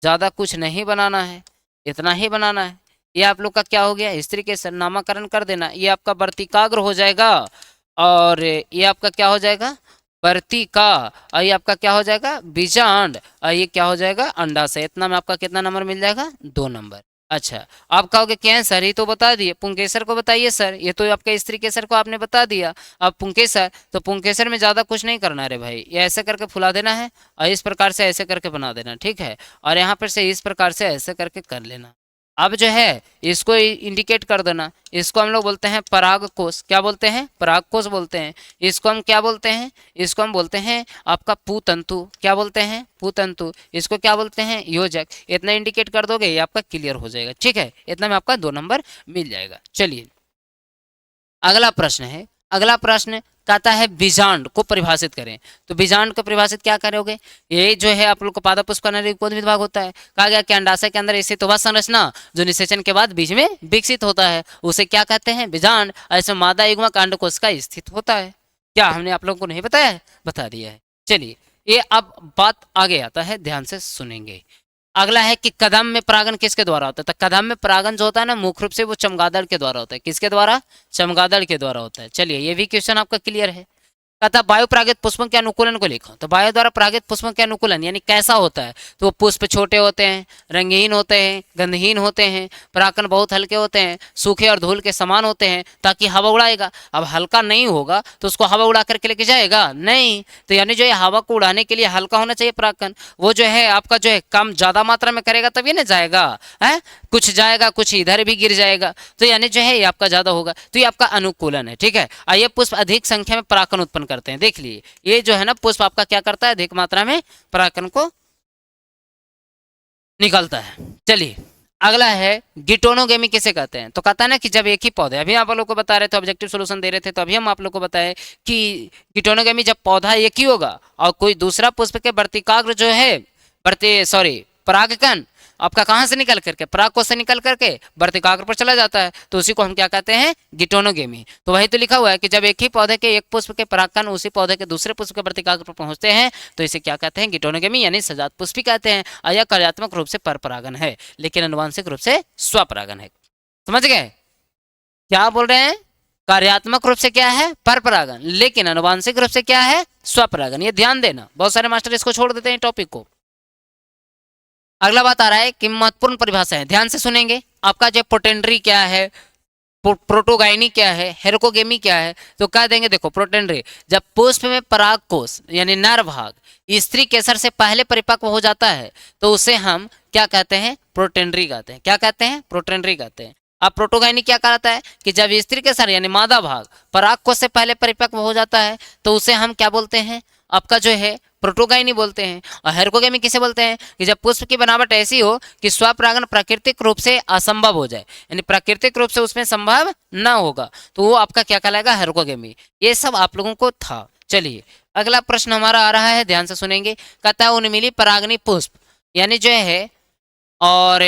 ज्यादा कुछ नहीं बनाना है, इतना ही बनाना है। ये आप लोग का क्या हो गया? स्त्री केसर नामकरण कर देना। ये आपका वर्तिकाग्र हो जाएगा, और ये आपका क्या हो जाएगा? वर्तिका। और ये आपका क्या हो जाएगा? बीजांड। और ये क्या हो जाएगा? अंडाशय। इतना में आपका कितना नंबर मिल जाएगा? 2 नंबर। अच्छा, आप कहोगे क्या सर, ये तो बता दिए। पुंकेसर को बताइए सर, ये तो आपके स्त्री केसर को आपने बता दिया। अब पुंकेसर, तो पुंकेसर में ज्यादा कुछ नहीं करना रे भाई, ये ऐसे करके फुला देना है और इस प्रकार से ऐसे करके बना देना, ठीक है। और यहाँ पर से इस प्रकार से ऐसे करके कर लेना। अब जो है इसको इंडिकेट कर देना। इसको हम लोग बोलते हैं परागकोश। क्या बोलते हैं? परागकोश बोलते हैं। इसको हम क्या बोलते हैं? इसको हम बोलते हैं आपका पुतंतु। क्या बोलते हैं? पुतंतु। इसको क्या बोलते हैं? योजक। इतना इंडिकेट कर दोगे ये आपका क्लियर हो जाएगा, ठीक है। इतना में आपका 2 नंबर मिल जाएगा। चलिए अगला प्रश्न है। अगला प्रश्न कहता है बीजांड को परिभाषित करें। तो बीजांड को परिभाषित क्या करोगे? ये जो है आप लोग को पादप पुष्प का विभाग होता है। कहा गया कि अंडाशय के अंदर स्थित वह संरचना जो निषेचन के बाद बीज में विकसित होता है, उसे क्या कहते हैं? बीजांड। ऐसे मादा युग्मक अंडकोश का स्थित होता है। क्या हमने आप लोगों को नहीं बताया है? बता दिया है। चलिए ये अब बात आगे आता है, ध्यान से सुनेंगे। अगला है कि कदम में परागन किसके द्वारा होता है? तो कदम में परागन जो होता है ना, मुख्य रूप से वो चमगादड़ के द्वारा होता है। किसके द्वारा? चमगादड़ के द्वारा होता है। चलिए ये भी क्वेश्चन आपका क्लियर है। कहता वायु परागित पुष्पों के अनुकूलन को लिखो। तो वायु द्वारा परागित पुष्पों के अनुकूलन यानी कैसा होता है? तो वो पुष्प छोटे होते हैं, रंगहीन होते हैं, गंधहीन होते हैं, परागकण बहुत हल्के होते हैं, सूखे और धूल के समान होते हैं, ताकि हवा उड़ाएगा। अब हल्का नहीं होगा तो उसको हवा उड़ा करके लेके जाएगा नहीं। तो यानी जो है हवा को उड़ाने के लिए हल्का होना चाहिए परागकण। वो जो है आपका जो है कम ज्यादा मात्रा में करेगा तभी ना जाएगा, है कुछ जाएगा, कुछ इधर भी गिर जाएगा। तो यानी जो है ये आपका ज्यादा होगा, तो ये आपका अनुकूलन है, ठीक है। आइए पुष्प अधिक संख्या में परागकण उत्पन्न करते हैं। देख लिए ये जो है ना पुष्प आपका क्या करता है? अधिक मात्रा में परागकण को निकलता है। चलिए अगला है गिटोनोगेमी किसे कहते हैं? तो कहता है ना कि जब एक ही पौधे, अभी आप लोग को बता रहे थे, ऑब्जेक्टिव सॉल्यूशन दे रहे थे, तो अभी हम आप लोग को बताए कि गिटोनोगेमी जब पौधा एक ही होगा और कोई दूसरा पुष्प के वर्तिकाग्र जो है परागकण आपका कहाँ से निकल करके, परागकोश से निकल करके वर्तिकाग्र पर चला जाता है, तो उसी को हम क्या कहते हैं, गिटोनोगेमी। तो वही तो लिखा हुआ है कि जब एक ही पौधे के एक पुष्प के परागकण उसी पौधे के दूसरे पुष्प के वर्तिकाग्र पर पहुंचते हैं तो इसे क्या कहते हैं, गिटोनोगेमी यानी सजात पुष्पी कहते हैं। और यह कार्यात्मक रूप से परपरागन है, लेकिन अनुवांशिक रूप से स्वपरागन है। समझ गए क्या बोल रहे हैं, कार्यात्मक रूप से क्या है, परपरागन, लेकिन अनुवांशिक रूप से क्या है, स्वपरागन। ये ध्यान देना, बहुत सारे मास्टर इसको छोड़ देते हैं टॉपिक को। अगला बात आ रहा है कि महत्वपूर्ण परिभाषा है, ध्यान से सुनेंगे। आपका जो प्रोटेंड्री क्या है, प्रोटोगाइनी क्या है, हेरकोगेमी क्या है, तो कह देंगे देखो प्रोटेंड्री, जब पुष्प में परागकोश यानी नर भाग स्त्री केसर से पहले परिपक्व हो जाता है तो उसे हम क्या कहते हैं, प्रोटेंड्री कहते हैं। क्या कहते हैं, प्रोटेंड्री कहते हैं। अब प्रोटोगाइनी क्या कहता है कि जब स्त्री केसर यानी मादा भाग परागकोश से पहले परिपक्व हो जाता है तो उसे हम क्या बोलते हैं, आपका जो है प्रोटोगाइनी बोलते हैं। और हेरकोगेमी किसे बोलते हैं कि जब पुष्प की बनावट ऐसी हो कि स्वपरागन प्राकृतिक रूप से असंभव हो जाए, यानी प्राकृतिक रूप से उसमें संभव न होगा, तो वो आपका क्या कहलाएगा, हेरकोगेमी। ये सब आप लोगों को था। चलिए अगला प्रश्न हमारा आ रहा है, ध्यान से सुनेंगे। कहता है उन्मिली परागनी पुष्प यानी जो है और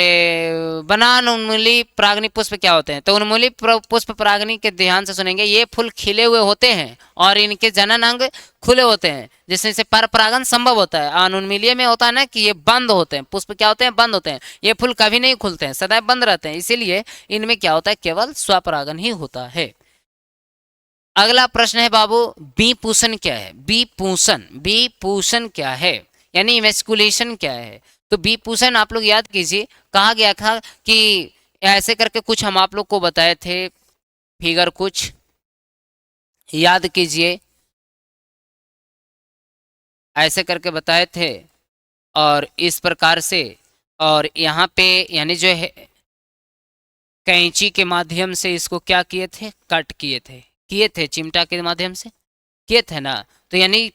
बनान उन्मूली परागनी पुष्प क्या होते हैं, तो उन्मूली पुष्प परागनी के ध्यान से सुनेंगे। ये फूल खिले हुए होते हैं और इनके जनन अंग खुले होते हैं जिससे से पर परागन संभव होता है। अनुन्मीलिय में होता है ना कि ये बंद होते हैं, पुष्प क्या होते हैं, बंद होते हैं। ये फूल कभी नहीं खुलते हैं, सदैव बंद रहते हैं, इसीलिए इनमें क्या होता है, केवल स्वपरागन ही होता है। अगला प्रश्न है बाबू, बी पूषण क्या है, बी पूषण, बी पूषण क्या है यानी इमेस्कुलेशन क्या है। तो बी पूषण आप लोग याद कीजिए, कहा गया था कि ऐसे करके कुछ हम आप लोग को बताए थे, फिगर कुछ याद कीजिए, ऐसे करके बताए थे और इस प्रकार से, और यहाँ पे यानी जो है कैंची के माध्यम से इसको क्या किए थे, कट किए थे चिमटा के माध्यम से किए थे ना। तो यानी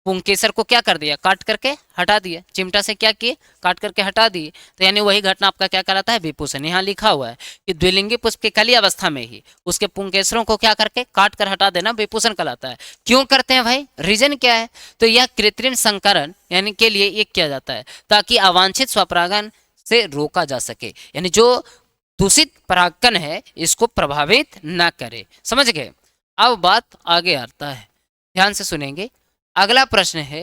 पुंकेसर को क्या कर दिया, काट करके हटा दिया, चिमटा से क्या किए, काट करके हटा दिए। तो यानी वही घटना आपका क्या कहलाता है, विपूषण। यहाँ लिखा हुआ है कि द्विलिंगी पुष्प की कली अवस्था में ही उसके पुंकेसरों को क्या करके काट कर हटा देना विपूषण कहलाता है। क्यों करते हैं भाई, रीजन क्या है, तो यह कृत्रिम संकरण यानी के लिए ये किया जाता है ताकि अवांछित स्वपरागन से रोका जा सके, यानी जो दूषित परागकण है इसको प्रभावित न करे। समझ गए। अब बात आगे आता है, ध्यान से सुनेंगे। अगला प्रश्न है,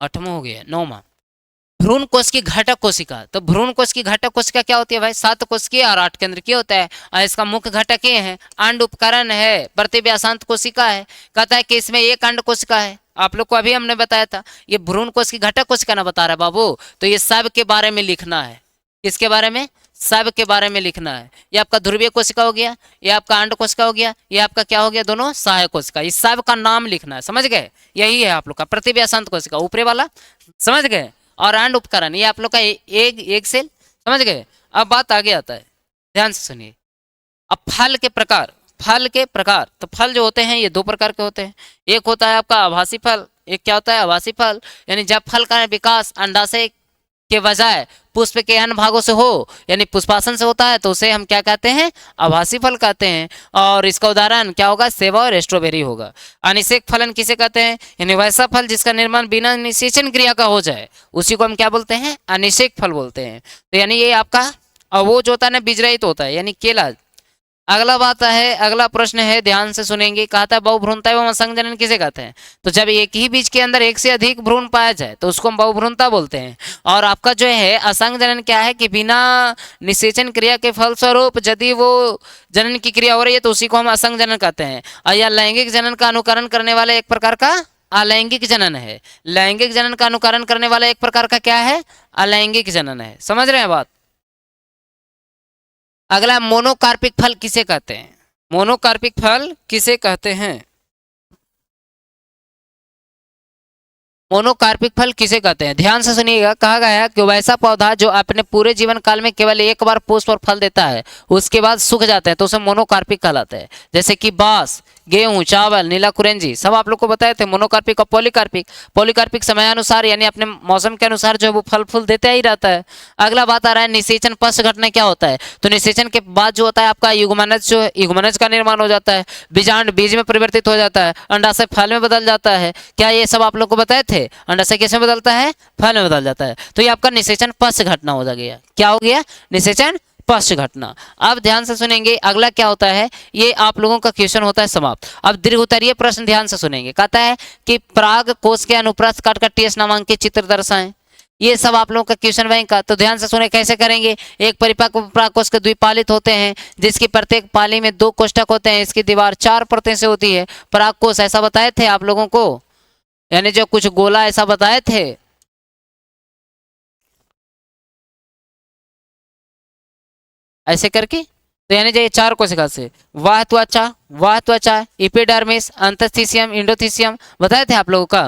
आठवां हो गया, नौवां, भ्रूण कोश की घटक कोशिका। तो भ्रूण कोश की घटक कोशिका क्या होती है भाई, 7 कोशिकीय और 8 केंद्रकीय होता है और इसका मुख्य घटक ये है, अंड उपकरण है, प्रतिव्यासांत कोशिका है। कहता है कि इसमें एक अंड कोशिका है, आप लोग को अभी हमने बताया था। ये भ्रूण कोश की घटक कोशिका ना बता रहा है बाबू, तो ये सब के बारे में लिखना है। किसके बारे में, सब के बारे में लिखना है। ये आपका ध्रुवीय कोशिका हो गया, ये आपका अंड कोशिका हो गया, ये आपका क्या हो गया, दोनों सहायक कोशिका। इस सब का नाम लिखना है, समझ गए। यही है आप लोग का प्रतिव्यासांत कोशिका, ऊपरी वाला, समझ गए। और अंड उपकरण ये आप लोग का एक सेल, समझ गए। अब बात आगे आता है, ध्यान से सुनिए। अब फल के प्रकार, फल के प्रकार, तो फल जो होते हैं ये 2 प्रकार के होते हैं। एक होता है आपका आभासी फल, एक क्या होता है, आभासी फल, यानी जब फल का विकास अंडाशय के बजाय पुष्प के अन्य भागों से हो यानी पुष्पासन से होता है तो उसे हम क्या कहते हैं, आभासी फल कहते हैं। और इसका उदाहरण क्या होगा, सेब और स्ट्रॉबेरी होगा। अनिषेक फलन किसे कहते हैं, यानी वैसा फल जिसका निर्माण बिना निषेचन क्रिया का हो जाए उसी को हम क्या बोलते हैं, अनिषेक फल बोलते हैं। तो यानी ये आपका, और वो जो होता है ना बीजरहित होता है यानी केला। अगला बात है, अगला प्रश्न है, ध्यान से सुनेंगे। कहता है बहुभ्रूणता एवं असंजनन किसे कहते हैं, तो जब एक ही बीज के अंदर एक से अधिक भ्रूण पाया जाए तो उसको हम बहुभ्रूणता बोलते हैं। और आपका जो है असंजनन क्या है कि बिना निषेचन क्रिया के फलस्वरूप यदि वो जनन की क्रिया हो रही है तो उसी को हम असंजनन कहते हैं। और यह लैंगिक जनन का अनुकरण करने वाला एक प्रकार का अलैंगिक जनन है। लैंगिक जनन का अनुकरण करने वाला एक प्रकार का क्या है, अलैंगिक जनन है। समझ रहे हैं बात। अगला मोनोकार्पिक फल किसे कहते हैं, मोनोकार्पिक फल किसे कहते हैं। मोनोकार्पिक फल किसे कहते हैं? ध्यान से सुनिएगा, कहा गया है कि वैसा पौधा जो अपने पूरे जीवन काल में केवल एक बार पुष्प और फल देता है, उसके बाद सूख जाता है, तो उसे मोनोकार्पिक कहलाता है। जैसे कि बांस, गेहूं, चावल, नीला कुरेंजी, सब आप लोग को बताए थे। मोनोकार्पिक और पॉलीकार्पिक। पॉलीकार्पिक समयानुसार यानी अपने मौसम के अनुसार जो वो फल फूल देते ही रहता है। अगला बात आ रहा है निषेचन पश्च घटना क्या होता है? तो निषेचन के बाद जो होता है आपका युग्मनज, जो युग्मनज का निर्माण हो जाता है, बीजांड बीज में परिवर्तित हो जाता है, अंडाशय फल में बदल जाता है। क्या ये सब आप लोग को बताए थे? अंडाशय किसमें बदलता है? फल में बदल जाता है। तो ये आपका निषेचन पश्च घटना हो गया। क्या हो गया? निषेचन पश्च घटना। अब ध्यान से सुनेंगे, अगला क्या होता है, ये आप लोगों का क्वेश्चन होता है समाप्त। अब दीर्घ उत्तरीय प्रश्न ध्यान से सुनेंगे। कहता है कि पराग कोश के अनुप्रस्थ काटकर टीएस नामांकित चित्र दर्शाएं। ये सब आप लोगों का क्वेश्चन बैंक का। तो ध्यान से सुने कैसे करेंगे। एक परिपक्व पराग कोश के द्विपालित होते हैं, जिसकी प्रत्येक पाली में 2 कोष्ठक होते हैं। इसकी दीवार 4 परतें से होती है। पराग कोश ऐसा बताए थे आप लोगों को, यानी जो कुछ गोला ऐसा बताए थे। ऐसे करके, तो यानी जो ये 4 कोशिका से वाह त्वचा, इपिडर्मिस, अंतस्थीसियम, इंडोथीसियम बताए थे आप लोगों का।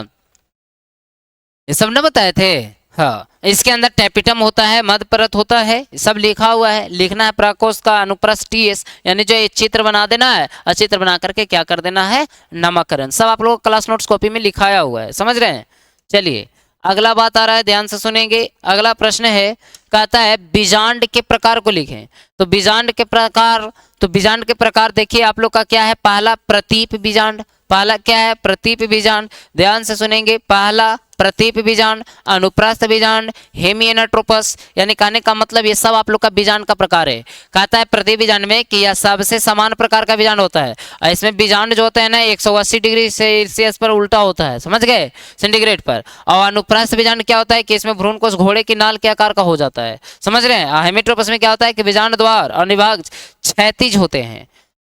ये सब न बताए थे? हाँ। इसके अंदर टैपिटम होता है, मध्य परत होता है, सब लिखा हुआ है। लिखना है परागकोश का अनुप्रस्थ टीएस, यानी जो ये चित्र बना देना है और चित्र बना करके क्या कर देना है? नामकरण। सब आप लोगों को क्लास नोट्स कॉपी में लिखाया हुआ है, समझ रहे हैं। चलिए अगला बात आ रहा है, ध्यान से सुनेंगे। अगला प्रश्न है, कहता है बीजांड के प्रकार को लिखें। तो बीजांड के प्रकार, तो बीजांड के प्रकार देखिए आप लोग का क्या है। पहला प्रतीप बीजांड। पहला क्या है? प्रतीप बीजांड। ध्यान से सुनेंगे, पहला प्रतीप बीजांड, अनुप्रस्थ बीजांड, हेमिएनोट्रोपस, यानी कहने का मतलब ये सब आप लोग का बीजांड का प्रकार है। कहता है प्रतीप बीजांड में कि यह सबसे समान प्रकार का बीजांड होता है। इसमें बीजांड जो होता है ना 180 डिग्री सेल्सियस पर उल्टा होता है, समझ गए, सेंटीग्रेड पर। और अनुप्रस्थ बीजांड क्या होता है कि इसमें भ्रूणकोश घोड़े की नाल के आकार का हो जाता है, समझ रहे हैं। हेमियोट्रोपस में क्या होता है कि बीजांड द्वार और निभाग क्षैतिज होते हैं।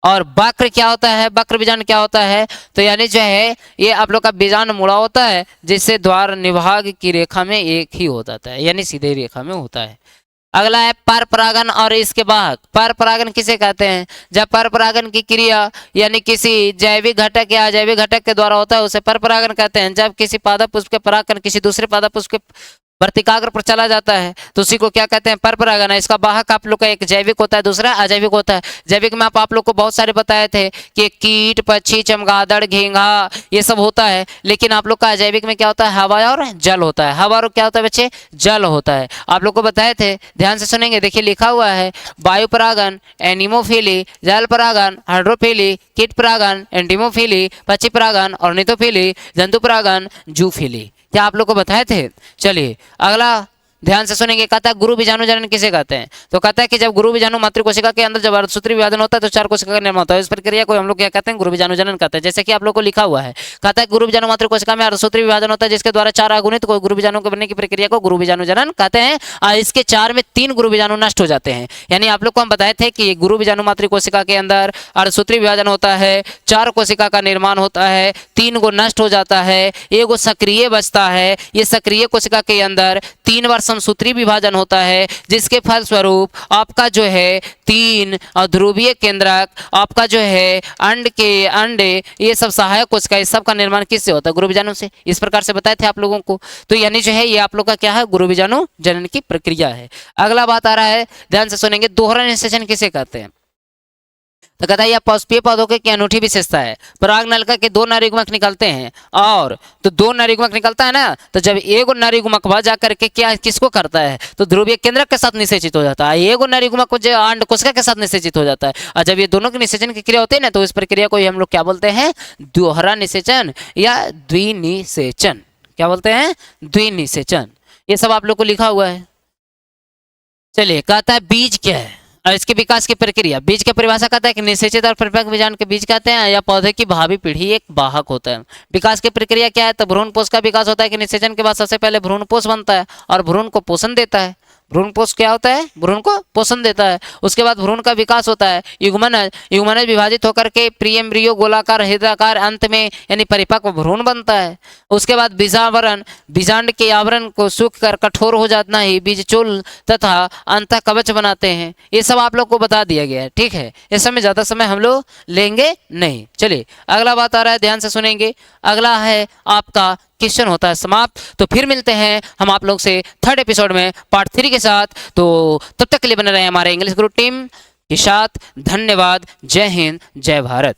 और वक्र क्या होता है? वक्र बीजांड क्या होता है? तो यानी जो है ये आप लोग का बीजांड मुड़ा होता है, जिससे द्वार निभाग की रेखा में एक ही हो जाता है, यानी सीधे रेखा में होता है। अगला है पर परागन और इसके वाहक। पर परागन किसे कहते हैं? जब पर परागन की क्रिया यानी किसी जैविक घटक या अजैविक घटक के द्वारा होता है, उसे पर परागन कहते हैं। जब किसी पादप पुष्प के परागकण किसी दूसरे पादप पुष्प के वर्तिकाग्र पर चला जाता है, तो उसी को क्या कहते हैं? पर परागन है। इसका वाहक आप लोग का एक जैविक होता है, दूसरा अजैविक होता है। जैविक में आप लोग को बहुत सारे बताए थे कि कीट, पक्षी, चमगादड़, घींघा, ये सब होता है। लेकिन आप लोग का अजैविक में क्या होता है? हवा और जल होता है। हवा और क्या होता है बच्चे? जल होता है। आप लोग को बताए थे, ध्यान से सुनेंगे। देखिए लिखा हुआ है, वायु परागन, एनिमोफिली, जल परागन, हाइड्रोफिली, कीट परागन, एंटीमोफिली, पक्षी परागन, ऑर्निथोफिली, जंतु परागन, जूफिली। क्या आप लोग को बताए थे? चलिए अगला ध्यान से सुनेंगे। कहता है गुरु बीजाणु जनन किसे कहते हैं? तो कहता है कि जब गुरु बीजाणु मातृ कोशिका के अंदर जब अर्धसूत्री विभाजन होता है तो 4 कोशिका का निर्माण होता है। इस प्रक्रिया को हम लोग क्या कहते हैं? गुरु बीजाणु जनन कहते हैं। जैसे कि आप लोग को लिखा हुआ है, कहता है गुरु बीजाणु मातृ कोशिका में अर्धसूत्री विभाजन होता है, जिसके द्वारा 4 अगुणित गुरु बीजाणु के बनने की प्रक्रिया को गुरु बीजाणु जनन कहते हैं। और इसके 4 में 3 गुरु बीजाणु नष्ट हो जाते हैं। यानी आप लोग को हम बताए थे कि गुरु बीजाणु मातृ कोशिका के अंदर अर्धसूत्री विभाजन होता है, 4 कोशिका का निर्माण होता है, 3 को नष्ट हो जाता है, 1 सक्रिय बचता है। ये सक्रिय कोशिका के अंदर 3 बार समसूत्री विभाजन होता है, जिसके फलस्वरूप आपका जो है 3 ध्रुवीय केंद्रक, आपका जो है अंडे, ये सब सहायक कोशिका, इस सब का निर्माण किससे होता है? गुरु बीजाणु से। इस प्रकार से बताए थे आप लोगों को। तो यानी जो है ये आप लोग का क्या है? गुरु बीजाणु जनन की प्रक्रिया है। अगला बात आ रहा है, ध्यान से सुनेंगे, दोहरा निषेचन किसे कहते हैं? तो कहता है यह पुष्पीय पौधों की अनूठी विशेषता है। पराग नलिका के 2 नारीगुमक निकलते हैं, और तो 2 नारीगुमक निकलता है ना, तो जब एक नारीगुमक वह जाकर के क्या किसको करता है? तो ध्रुवीय केंद्रक के साथ निषेचित हो जाता है। एक नारीगुमक जो अंड कोशिका के साथ निषेचित हो जाता है। और जब ये दोनों की निषेचन की क्रिया होती है ना, तो इस प्रक्रिया को हम लोग क्या बोलते हैं? दोहरा निषेचन या द्विनिषेचन। क्या बोलते हैं? द्विनिषेचन। ये सब आप लोग को लिखा हुआ है। चलिए कहता है बीज क्या है और इसके विकास की प्रक्रिया। बीज की परिभाषा कहता है कि निषेचित और परिपक्व बीजांड के बीज कहते हैं, या पौधे की भावी पीढ़ी एक वाहक होता है। विकास की प्रक्रिया क्या है? तो भ्रूणपोष का विकास होता है कि निषेचन के बाद सबसे पहले भ्रूणपोष बनता है और भ्रूण को पोषण देता है। भ्रूणपोष क्या होता है? भ्रूण को पोषण देता है। उसके बाद भ्रूण का विकास होता है, युग्मनज विभाजित होकर के प्रीएम्ब्रियो गोलाकार हृदयाकार अंत में यानी परिपक्व भ्रूण बनता है। उसके बाद बीजावरण, बीजांड के आवरण को सूख कर कठोर हो जाना ही बीजचोल तथा अंतः कवच बनाते हैं। ये सब आप लोग को बता दिया गया है, ठीक है। इस समय ज़्यादा समय हम लोग लेंगे नहीं। चलिए अगला बात आ रहा है, ध्यान से सुनेंगे। अगला है आपका क्वेश्चन होता है समाप्त। तो फिर मिलते हैं हम आप लोग से थर्ड एपिसोड में पार्ट 3 के साथ। तो तब तक के लिए बने रहे हमारे इंग्लिश गुरु टीम के साथ। धन्यवाद। जय हिंद, जय भारत।